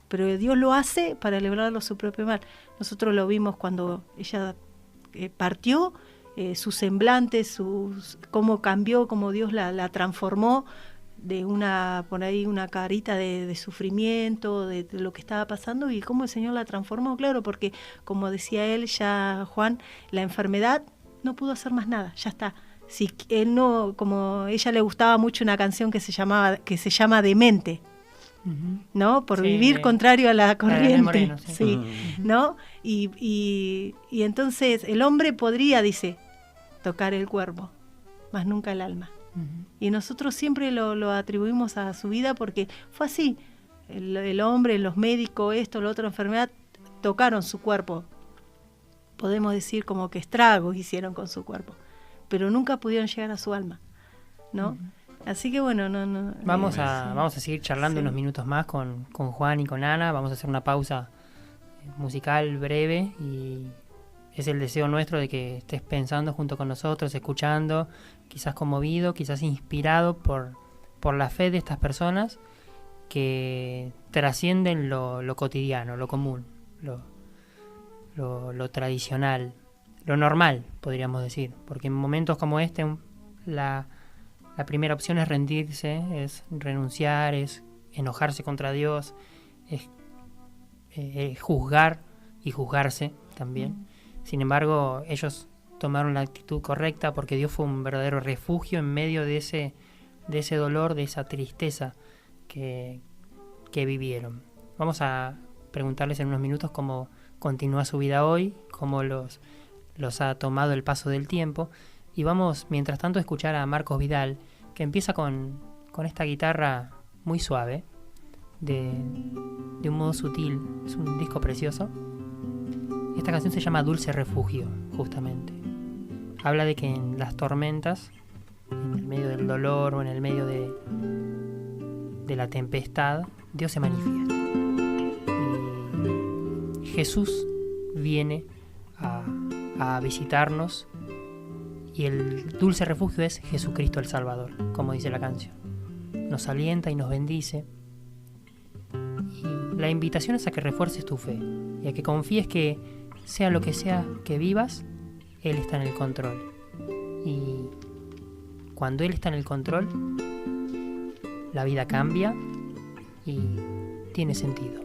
pero Dios lo hace para librarlo su propio mal. Nosotros lo vimos cuando ella partió, su semblante, cómo cambió, cómo Dios la transformó de una carita de sufrimiento, de lo que estaba pasando, y cómo el Señor la transformó, claro, porque como decía él, ya Juan, la enfermedad no pudo hacer más nada, ya está. Si él no, como ella le gustaba mucho una canción que se llama Demente, ¿no? Por vivir contrario a la corriente, Moreno, sí. ¿No? Y entonces el hombre podría, dice, tocar el cuerpo, mas nunca el alma. Y nosotros siempre lo atribuimos a su vida porque fue así. El hombre, los médicos, esto, lo otro, enfermedad, tocaron su cuerpo. Podemos decir como que estragos hicieron con su cuerpo, pero nunca pudieron llegar a su alma, ¿no? Así que bueno, vamos a seguir charlando unos minutos más con Juan y con Ana. Vamos a hacer una pausa musical breve y es el deseo nuestro de que estés pensando junto con nosotros, escuchando, quizás conmovido, quizás inspirado por la fe de estas personas que trascienden lo cotidiano, lo común, lo tradicional, lo normal, podríamos decir. Porque en momentos como este, la primera opción es rendirse, es renunciar, es enojarse contra Dios, es juzgar y juzgarse también. Sin embargo, ellos tomaron la actitud correcta porque Dios fue un verdadero refugio en medio de ese dolor, de esa tristeza que vivieron. Vamos a preguntarles en unos minutos cómo continúa su vida hoy, cómo los ha tomado el paso del tiempo. Y vamos, mientras tanto, a escuchar a Marcos Vidal, que empieza con esta guitarra muy suave, de un modo sutil. Es un disco precioso. Esta canción se llama Dulce Refugio, justamente. Habla de que en las tormentas, en el medio del dolor o en el medio de la tempestad, Dios se manifiesta. Y Jesús viene a visitarnos, y el dulce refugio es Jesucristo el Salvador, como dice la canción. Nos alienta y nos bendice. Y la invitación es a que refuerces tu fe y a que confíes que sea lo que sea que vivas, Él está en el control y cuando Él está en el control, la vida cambia y tiene sentido.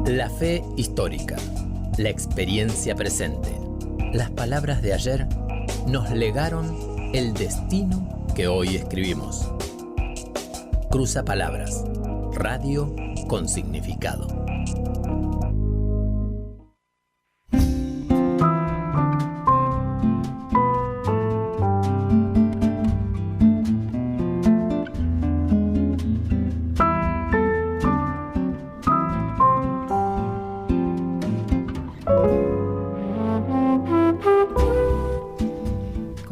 La fe histórica, la experiencia presente, las palabras de ayer nos legaron el destino que hoy escribimos. Cruza Palabras, radio con significado.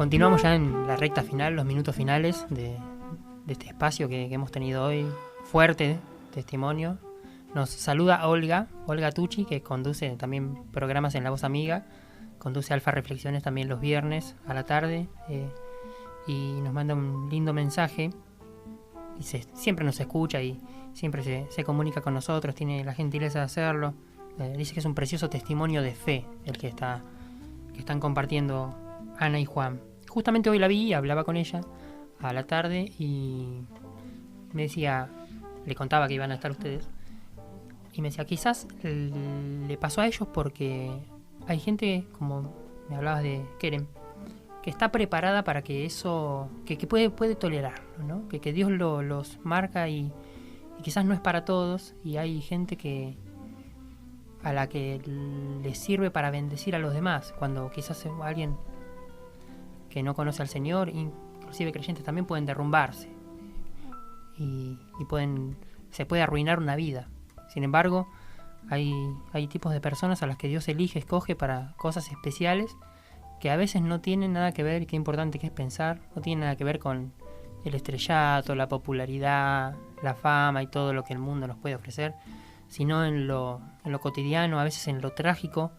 Continuamos ya en la recta final, los minutos finales de este espacio que hemos tenido hoy, fuerte, testimonio. Nos saluda Olga Tucci, que conduce también programas en La Voz Amiga, conduce Alfa Reflexiones también los viernes a la tarde, y nos manda un lindo mensaje, y siempre nos escucha y siempre se comunica con nosotros, tiene la gentileza de hacerlo. Dice que es un precioso testimonio de fe el que están compartiendo Ana y Juan. Justamente hoy la vi y hablaba con ella a la tarde y me decía, le contaba que iban a estar ustedes, y me decía, quizás le pasó a ellos porque hay gente, como me hablabas de Kerem, que está preparada para que eso, que puede tolerarlo, ¿no? Que Dios los marca y quizás no es para todos, y hay gente a la que les sirve para bendecir a los demás, cuando quizás alguien que no conoce al Señor, inclusive creyentes, también pueden derrumbarse y se puede arruinar una vida. Sin embargo, hay tipos de personas a las que Dios escoge para cosas especiales, que a veces no tienen nada que ver, y qué importante que es pensar, no tienen nada que ver con el estrellato, la popularidad, la fama y todo lo que el mundo nos puede ofrecer, sino en lo cotidiano, a veces en lo trágico,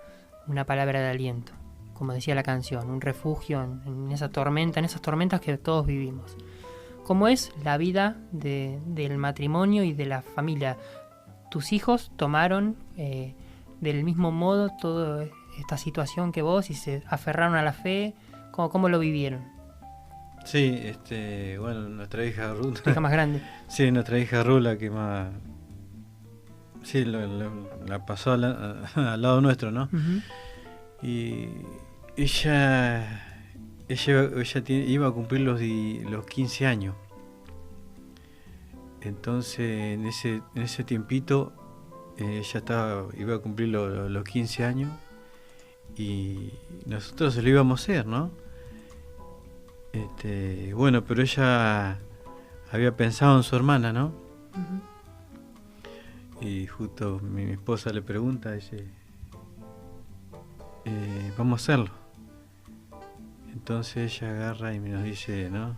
una palabra de aliento, como decía la canción, un refugio en esas tormentas que todos vivimos. Como es la vida del matrimonio y de la familia. Tus hijos tomaron del mismo modo toda esta situación que vos y se aferraron a la fe. ¿Cómo lo vivieron? Sí, bueno, nuestra hija Ruth. Tu hija más grande. Sí, nuestra hija Ruth, la que más... Sí, la pasó al lado nuestro, ¿no? Uh-huh. Y ella iba a cumplir los 15 años. Entonces, en ese tiempito, ella iba a cumplir los 15 años y nosotros se lo íbamos a hacer, ¿no? Bueno, pero ella había pensado en su hermana, ¿no? Uh-huh. Y justo mi esposa le pregunta, dice, vamos a hacerlo. Entonces ella agarra y nos dice, ¿no?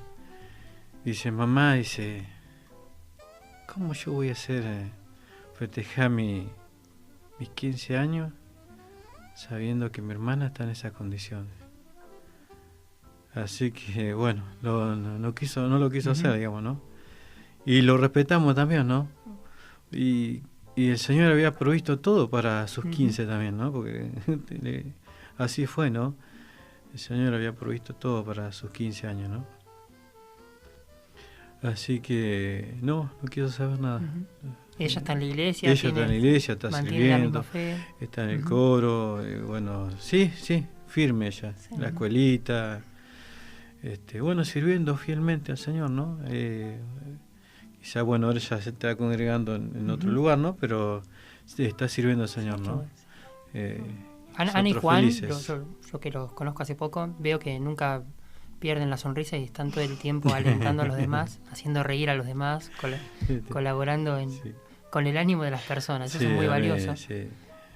Dice, mamá, dice, ¿cómo yo voy a festejar mis 15 años sabiendo que mi hermana está en esas condiciones? Así que, bueno, no lo quiso uh-huh. hacer, digamos, ¿no? Y lo respetamos también, ¿no? Y el Señor había provisto todo para sus 15 uh-huh. también, ¿no? Porque así fue, ¿no? El Señor había provisto todo para sus 15 años, ¿no? Así que no quiso saber nada. Uh-huh. Ella está en la iglesia. Ella está en la iglesia, está sirviendo, está en el uh-huh. coro, bueno, sí, firme ella, sí, la escuelita, bueno, sirviendo fielmente al Señor, ¿no? Quizá, bueno, ahora ya se está congregando en otro uh-huh. lugar, ¿no? Pero sí, está sirviendo al Señor, ¿no? Ana y Juan, yo que los conozco hace poco, veo que nunca pierden la sonrisa y están todo el tiempo alentando a los demás, haciendo reír a los demás, colaborando con el ánimo de las personas. Eso es muy valioso. Sí.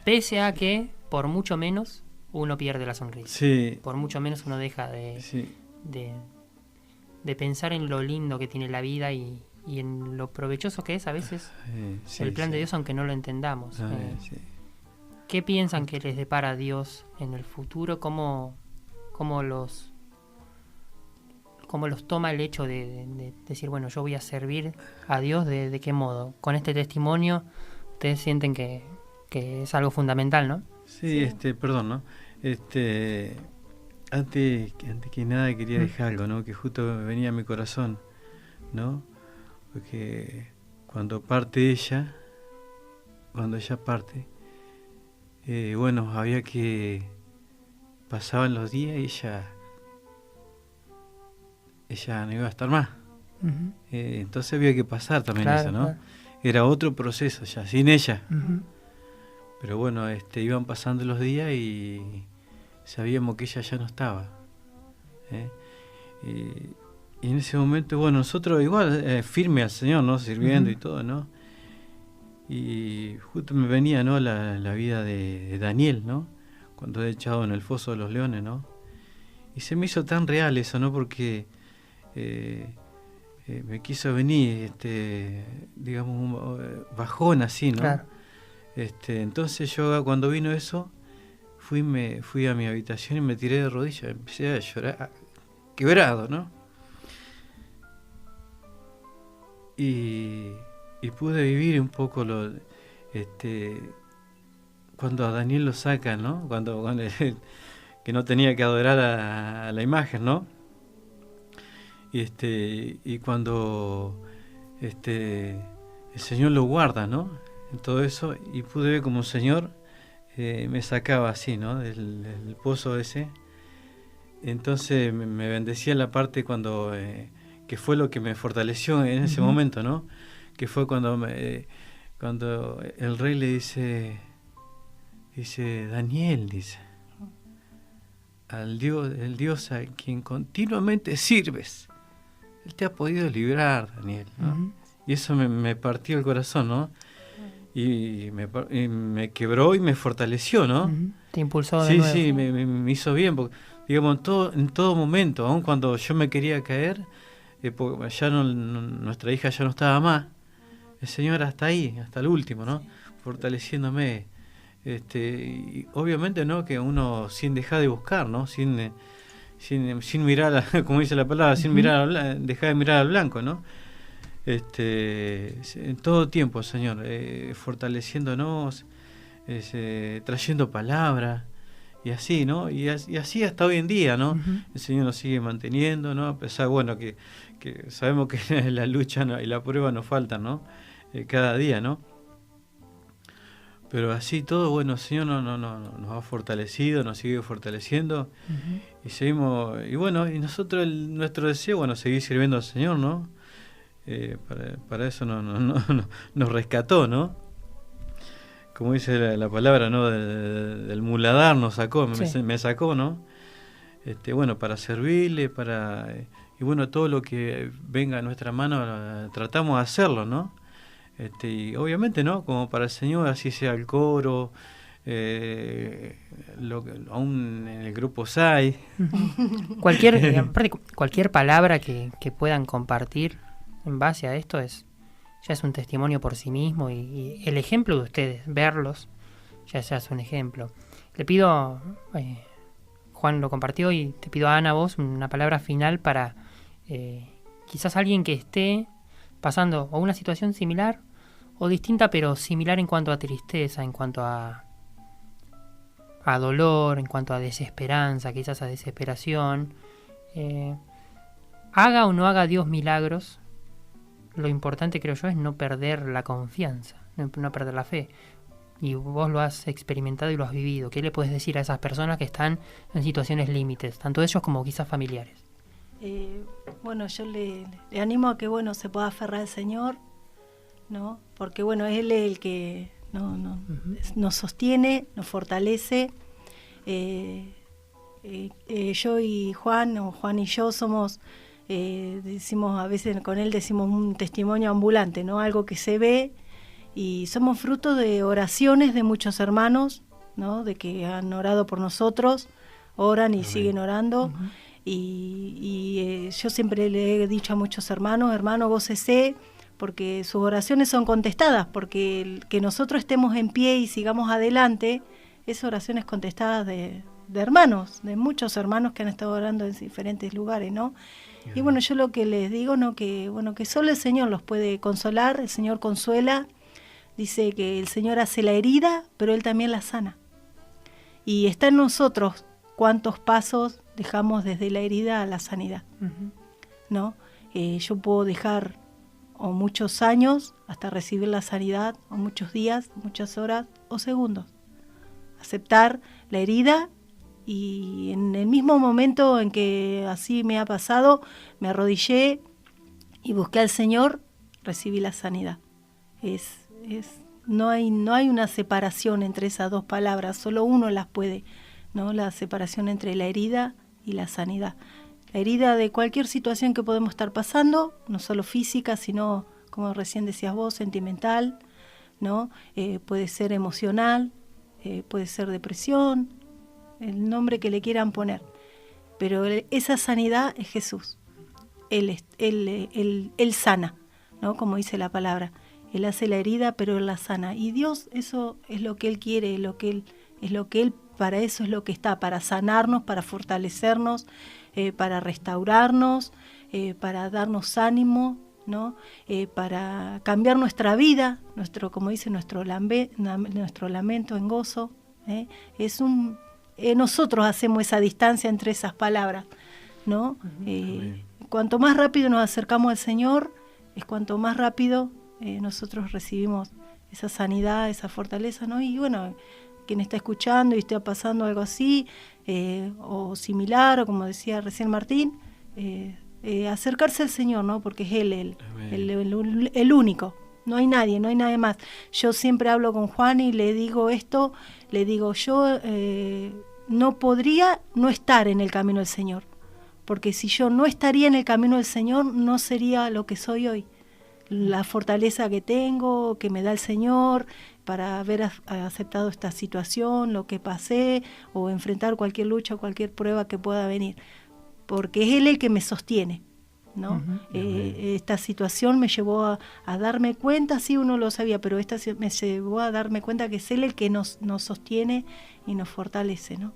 Pese a que, por mucho menos, uno pierde la sonrisa. Sí. Por mucho menos uno deja de pensar en lo lindo que tiene la vida y en lo provechoso que es a veces el plan de Dios, aunque no lo entendamos. ¿Qué piensan que les depara Dios en el futuro? ¿Cómo los toma el hecho de decir, bueno, yo voy a servir a Dios? ¿De qué modo? Con este testimonio, ustedes sienten que es algo fundamental, ¿no? Sí, perdón, ¿no? Antes que nada quería dejar algo, ¿no? Que justo venía a mi corazón, ¿no? Porque cuando ella parte, bueno, había que... Pasaban los días y ella no iba a estar más. Uh-huh. Entonces había que pasar también eso, ¿no? Claro. Era otro proceso ya, sin ella. Uh-huh. Pero bueno, iban pasando los días y sabíamos que ella ya no estaba. Y en ese momento, bueno, nosotros igual firme al Señor, ¿no? Sirviendo uh-huh. y todo, ¿no? Y justo me venía, ¿no? La vida de Daniel, ¿no? Cuando he echado en el foso de los leones, ¿no? Y se me hizo tan real eso, ¿no? Porque me quiso venir, digamos, un bajón así, ¿no? Claro. Entonces yo cuando vino eso, fui a mi habitación y me tiré de rodillas, empecé a llorar, quebrado, ¿no? Y pude vivir un poco cuando a Daniel lo sacan, ¿no? Cuando que no tenía que adorar a la imagen, ¿no? Y cuando el Señor lo guarda, ¿no? En todo eso, y pude ver como el Señor me sacaba así, ¿no? Del pozo ese. Entonces me bendecía la parte cuando que fue lo que me fortaleció en ese momento, ¿no? Que fue cuando el rey le dice Daniel, dice, el Dios a quien continuamente sirves, Él te ha podido librar, Daniel, ¿no? Y eso me partió el corazón, ¿no? Y me quebró y me fortaleció, ¿no? Te impulsó de nuevo. Sí, me hizo bien, porque, digamos, en todo momento, aun cuando yo me quería caer, porque ya nuestra hija ya no estaba más, el Señor hasta ahí, hasta el último, ¿no? Fortaleciéndome. Y obviamente, ¿no? Que uno sin dejar de buscar, ¿no? Sin mirar, como dice la palabra, sin dejar de mirar al blanco, ¿no? En todo tiempo, Señor, fortaleciéndonos, trayendo palabra, y así, ¿no? Y así hasta hoy en día, ¿no? El Señor nos sigue manteniendo, ¿no? A pesar, bueno, que sabemos que la lucha y la prueba nos faltan, ¿no? Cada día, ¿no? Pero así todo, bueno, el Señor nos ha fortalecido, nos sigue fortaleciendo, y seguimos, y bueno, y nosotros, nuestro deseo, bueno, seguir sirviendo al Señor, ¿no? Para eso nos rescató, ¿no? Como dice la palabra, ¿no? Del muladar nos sacó, sí. me sacó, ¿no? Bueno, para servirle, y bueno, todo lo que venga a nuestra mano, tratamos de hacerlo, ¿no? Y obviamente, ¿no? Como para el Señor, así sea el coro, aún en el grupo SAI. Cualquier palabra que puedan compartir en base a esto ya es un testimonio por sí mismo, y el ejemplo de ustedes, verlos, ya es un ejemplo. Le pido, Juan lo compartió, y te pido a Ana, vos, una palabra final para quizás alguien que esté pasando o una situación similar o distinta, pero similar en cuanto a tristeza, en cuanto a dolor, en cuanto a desesperanza, quizás a desesperación. Haga o no haga Dios milagros, lo importante, creo yo, es no perder la confianza, no perder la fe. Y vos lo has experimentado y lo has vivido. ¿Qué le puedes decir a esas personas que están en situaciones límites, tanto ellos como quizás familiares? Bueno, yo le animo a que, bueno, se pueda aferrar al Señor, ¿no? Porque, bueno, es Él el que nos sostiene, nos fortalece. Yo y Juan, o Juan y yo, somos... decimos, a veces con él decimos un testimonio ambulante, ¿no? Algo que se ve, y somos fruto de oraciones de muchos hermanos, ¿no? De que han orado por nosotros, oran y siguen orando. Y yo siempre le he dicho a muchos hermanos, gócese, porque sus oraciones son contestadas, porque el que nosotros estemos en pie y sigamos adelante, es oraciones contestadas de hermanos, de muchos hermanos que han estado orando en diferentes lugares, ¿no? Y bueno, yo lo que les digo, ¿no? Que solo el Señor los puede consolar, el Señor consuela. Dice que el Señor hace la herida, pero Él también la sana. Y está en nosotros cuántos pasos dejamos desde la herida a la sanidad, ¿no? Yo puedo dejar o muchos años hasta recibir la sanidad, o muchos días, muchas horas o segundos. Aceptar la herida. Y en el mismo momento en que así me ha pasado, me arrodillé y busqué al Señor, recibí la sanidad. No hay una separación entre esas dos palabras, solo uno las puede, ¿no? La separación entre la herida y la sanidad. La herida de cualquier situación que podemos estar pasando, no solo física, sino, como recién decías vos, sentimental, ¿no? Puede ser emocional, puede ser depresión, el nombre que le quieran poner, pero esa sanidad es Jesús. Él sana, ¿no? Como dice la palabra. Él hace la herida, pero Él la sana. Y Dios, eso es lo que Él quiere, para eso es lo que está, para sanarnos, para fortalecernos, para restaurarnos, para darnos ánimo, ¿no? Para cambiar nuestra vida, como dice, nuestro lamento en gozo. Nosotros hacemos esa distancia entre esas palabras, ¿no? Cuanto más rápido nos acercamos al Señor, es cuanto más rápido nosotros recibimos esa sanidad, esa fortaleza, ¿no? Y bueno, quien está escuchando y está pasando algo así, o similar, o como decía recién Martín, acercarse al Señor, ¿no? Porque es Él el único. No hay nadie más. Yo siempre hablo con Juan y le digo esto, yo no podría no estar en el camino del Señor, porque si yo no estaría en el camino del Señor, no sería lo que soy hoy. La fortaleza que tengo, que me da el Señor, para haber aceptado esta situación, lo que pasé, o enfrentar cualquier lucha, cualquier prueba que pueda venir, porque es Él el que me sostiene, ¿no? Esta situación me llevó a darme cuenta, sí, uno lo sabía, pero me llevó a darme cuenta que es Él el que nos sostiene y nos fortalece, ¿no?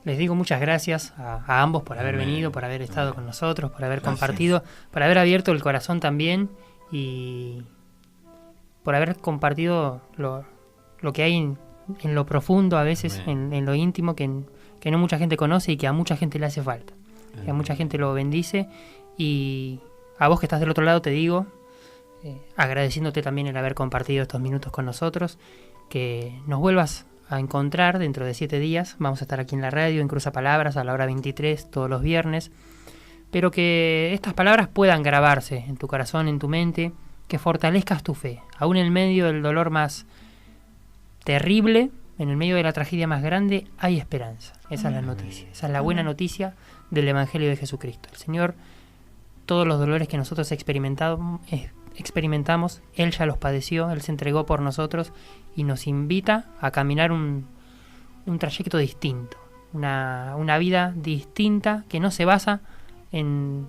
Les digo muchas gracias a ambos por haber venido, por haber estado con nosotros, por haber compartido, por haber abierto el corazón también y por haber compartido lo que hay en lo profundo, a veces en lo íntimo, que no mucha gente conoce y que a mucha gente le hace falta, que a mucha gente lo bendice. Y a vos que estás del otro lado te digo, agradeciéndote también el haber compartido estos minutos con nosotros, que nos vuelvas a encontrar dentro de 7 días. Vamos a estar aquí en la radio, en Cruza Palabras, a la hora 23, todos los viernes, pero que estas palabras puedan grabarse en tu corazón, en tu mente, que fortalezcas tu fe, aún en medio del dolor más terrible, en el medio de la tragedia más grande, hay esperanza. Esa es la noticia, esa es la buena noticia del Evangelio de Jesucristo. El Señor, todos los dolores que nosotros experimentamos, Él ya los padeció, Él se entregó por nosotros y nos invita a caminar un trayecto distinto, una vida distinta que no se basa en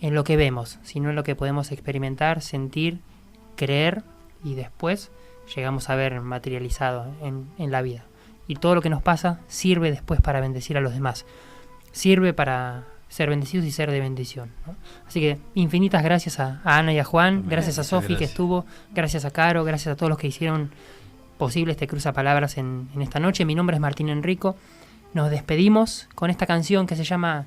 lo que vemos, sino en lo que podemos experimentar, sentir, creer y después llegamos a ver materializado en la vida. Y todo lo que nos pasa sirve después para bendecir a los demás, sirve para ser bendecidos y ser de bendición, ¿no? Así que infinitas gracias a Ana y a Juan, gracias a Sofi que estuvo, gracias a Caro, gracias a todos los que hicieron posible este Cruza Palabras en esta noche. Mi nombre es Martín Enrico. Nos despedimos con esta canción que se llama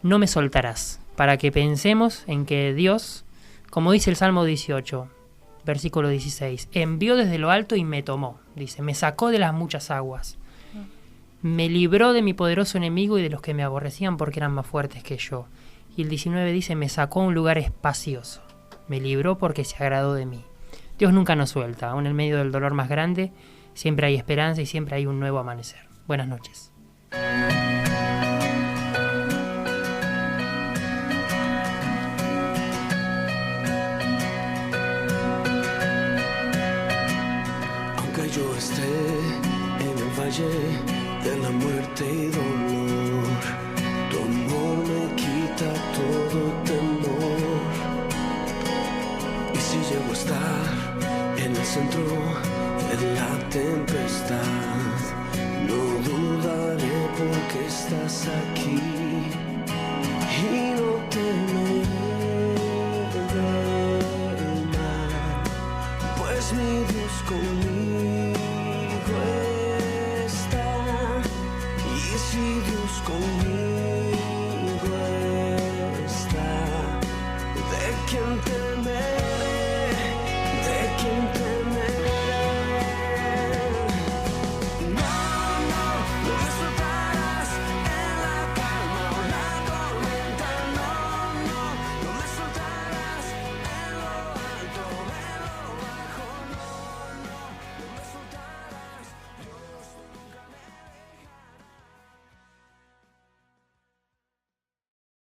No me soltarás, para que pensemos en que Dios, como dice el Salmo 18, versículo 16, envió desde lo alto y me tomó, dice, me sacó de las muchas aguas. Me libró de mi poderoso enemigo y de los que me aborrecían porque eran más fuertes que yo. Y el 19 dice, me sacó a un lugar espacioso. Me libró porque se agradó de mí. Dios nunca nos suelta. Aún en medio del dolor más grande, siempre hay esperanza y siempre hay un nuevo amanecer. Buenas noches. Aunque yo esté en el valle de la muerte y dolor, tu amor me quita todo temor. Y si llego a estar en el centro de la tempestad, no dudaré porque estás aquí y no temeré el mal, pues mi Dios conmigo está. Y si Dios conmigo